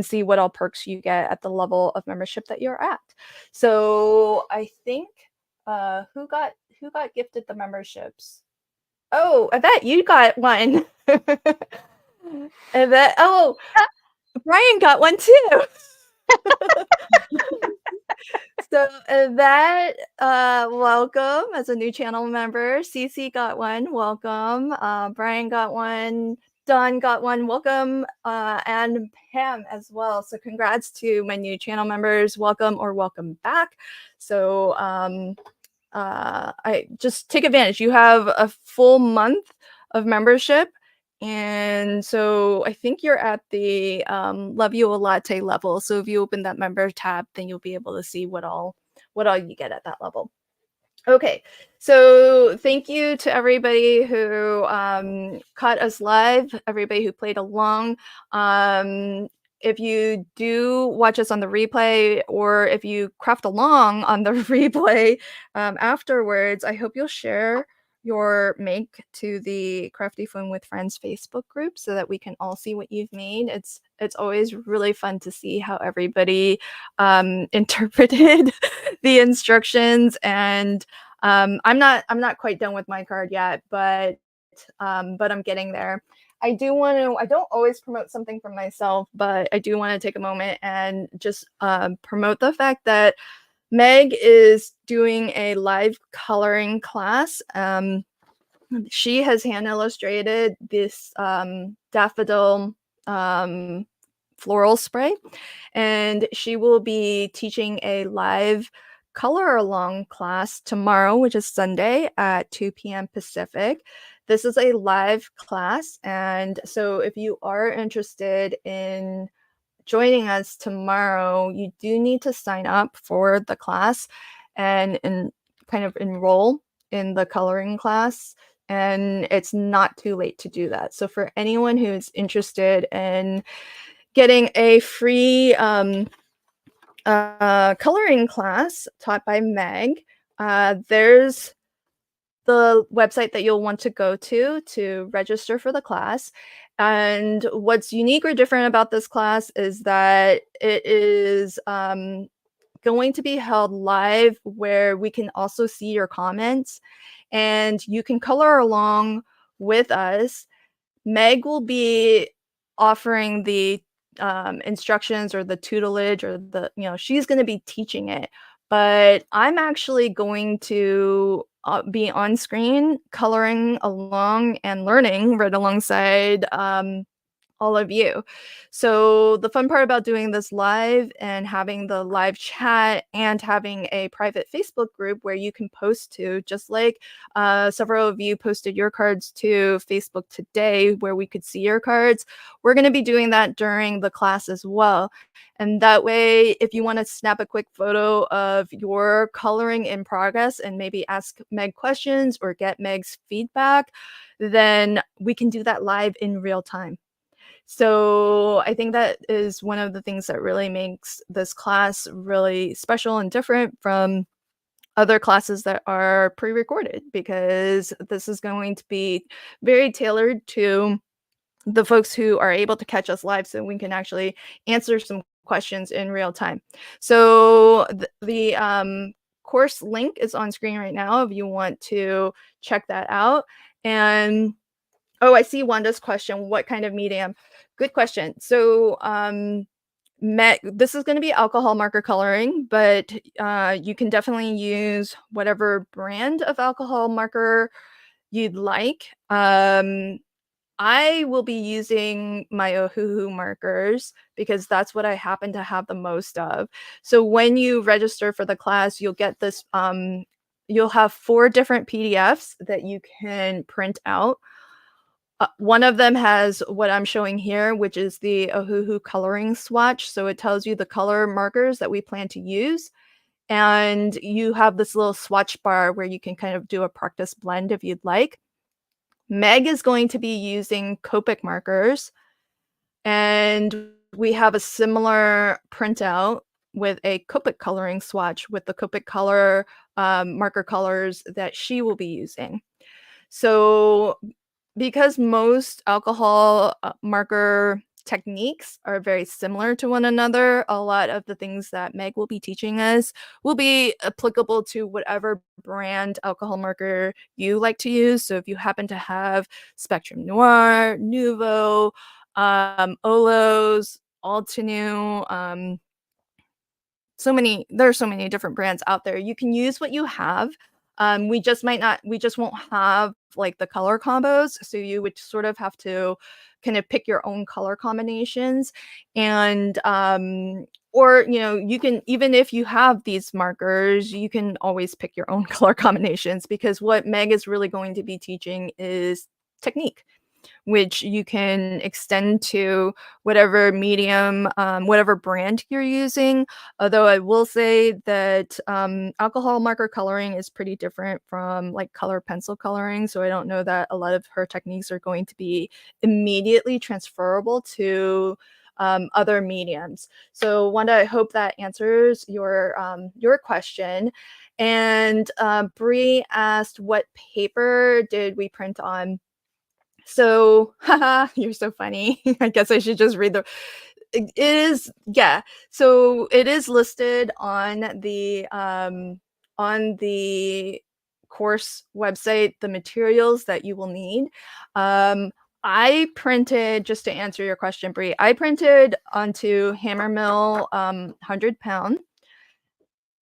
see what all perks you get at the level of membership that you're at. So I think who got gifted the memberships? Oh, Yvette, you got one. Yvette, oh, Brian got one too. So Yvette, welcome as a new channel member. Cece got one, welcome. Brian got one. Dawn got one, welcome. And Pam as well. So congrats to my new channel members. Welcome or welcome back. So I just take advantage. You have a full month of membership, And so I think you're at the Love You a Latte level. So if you open that member tab, then you'll be able to see what all you get at that level. Okay, so thank you to everybody who caught us live, everybody who played along. If you do watch us on the replay, or if you craft along on the replay afterwards, I hope you'll share your make to the Crafty Fun with Friends Facebook group so that we can all see what you've made. It's always really fun to see how everybody interpreted the instructions, and I'm not quite done with my card yet, but I'm getting there. I don't always promote something for myself, but I do want to take a moment and just promote the fact that Meg is doing a live coloring class. She has hand illustrated this daffodil floral spray, and she will be teaching a live color along class tomorrow, which is Sunday at 2 p.m. Pacific. This is a live class, and so if you are interested in joining us tomorrow, you do need to sign up for the class and kind of enroll in the coloring class, and it's not too late to do that. So for anyone who's interested in getting a free coloring class taught by Meg, there's the website that you'll want to go to register for the class. And what's unique or different about this class is that it is going to be held live, where we can also see your comments and you can color along with us. Meg will be offering the instructions or the tutelage, or she's going to be teaching it, but I'm actually going to be on screen coloring along and learning right alongside all of you. So the fun part about doing this live and having the live chat and having a private Facebook group where you can post to, just like several of you posted your cards to Facebook today where we could see your cards, we're going to be doing that during the class as well. And that way, if you want to snap a quick photo of your coloring in progress and maybe ask Meg questions or get Meg's feedback, then we can do that live in real time. So I think that is one of the things that really makes this class really special and different from other classes that are pre-recorded, because this is going to be very tailored to the folks who are able to catch us live, so we can actually answer some questions in real time. So the course link is on screen right now if you want to check that out. And oh, I see Wanda's question. What kind of medium? Good question. So this is going to be alcohol marker coloring, but you can definitely use whatever brand of alcohol marker you'd like. I will be using my Ohuhu markers because that's what I happen to have the most of. So when you register for the class, you'll get this, you'll have 4 different PDFs that you can print out. One of them has what I'm showing here, which is the Ohuhu coloring swatch. So it tells you the color markers that we plan to use. And you have this little swatch bar where you can kind of do a practice blend if you'd like. Meg is going to be using Copic markers. And we have a similar printout with a Copic coloring swatch with the Copic color marker colors that she will be using. So because most alcohol marker techniques are very similar to one another, a lot of the things that Meg will be teaching us will be applicable to whatever brand alcohol marker you like to use. So if you happen to have Spectrum Noir, Nuvo, Olos, Altenew, there are so many different brands out there. You can use what you have. We just won't have like the color combos. So you would sort of have to kind of pick your own color combinations. And, or, you can, even if you have these markers, you can always pick your own color combinations, because what Meg is really going to be teaching is technique. which you can extend to whatever medium, whatever brand you're using. Although I will say that alcohol marker coloring is pretty different from like color pencil coloring. So I don't know that a lot of her techniques are going to be immediately transferable to other mediums. So Wanda, I hope that answers your question. And Bree asked, what paper did we print on? So, haha, you're so funny. I guess I should just read it is, yeah. So it is listed on the course website, the materials that you will need. I printed, just to answer your question, Bree, I printed onto Hammermill 100-pound.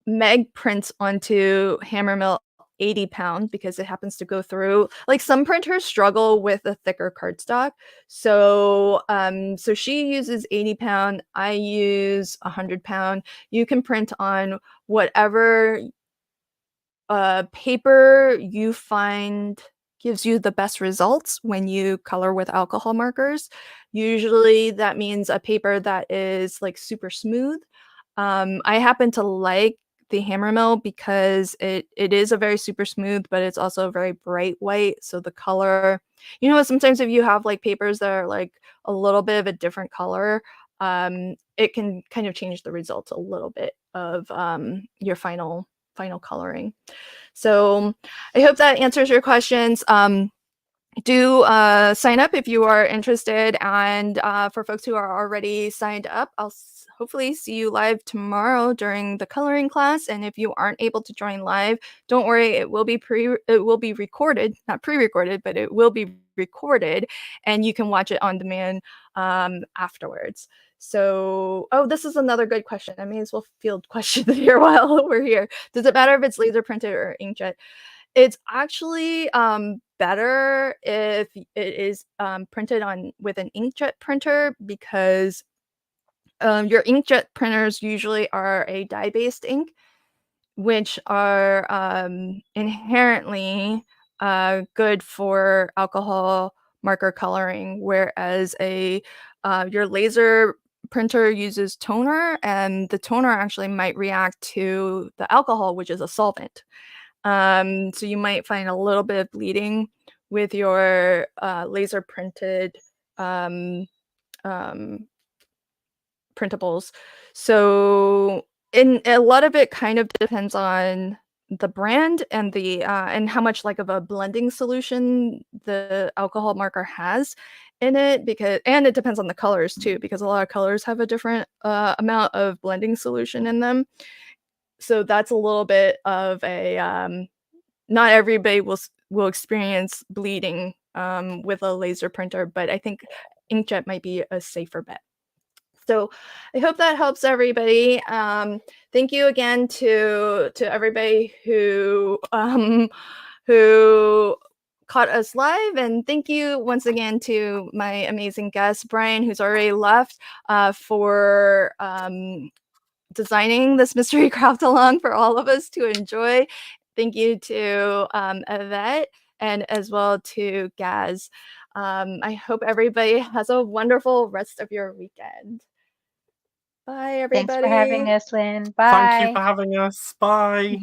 Meg prints onto Hammermill 80-pound because it happens to go through. Like some printers struggle with a thicker cardstock, so so she uses 80-pound. I use 100-pound. You can print on whatever paper you find gives you the best results when you color with alcohol markers. Usually that means a paper that is like super smooth. I happen to like the Hammermill because it is a very super smooth, but it's also a very bright white. So the color, you know, sometimes if you have like papers that are like a little bit of a different color, it can kind of change the results a little bit of your final coloring. So I hope that answers your questions. Do sign up if you are interested, and for folks who are already signed up, I'll hopefully see you live tomorrow during the coloring class. And if you aren't able to join live, don't worry, it will be recorded, not pre-recorded, but it will be recorded, and you can watch it on demand afterwards. So, oh, this is another good question. I may as well field questions here while we're here. Does it matter if it's laser printed or inkjet? It's actually better if it is printed on with an inkjet printer, because your inkjet printers usually are a dye-based ink, which are inherently good for alcohol marker coloring, whereas your laser printer uses toner, and the toner actually might react to the alcohol, which is a solvent. So you might find a little bit of bleeding with your laser printed printables. So a lot of it kind of depends on the brand and the and how much like of a blending solution the alcohol marker has in it, and it depends on the colors too, because a lot of colors have a different amount of blending solution in them. So that's a little bit of a not everybody will experience bleeding with a laser printer, but I think inkjet might be a safer bet. So I hope that helps everybody. Thank you again to everybody who caught us live, and thank you once again to my amazing guest Brian, who's already left, for designing this mystery craft along for all of us to enjoy. Thank you to Yvette, and as well to Gaz. I hope everybody has a wonderful rest of your weekend. Bye, everybody. Thanks for having us, Lynn. Bye. Thank you for having us. Bye.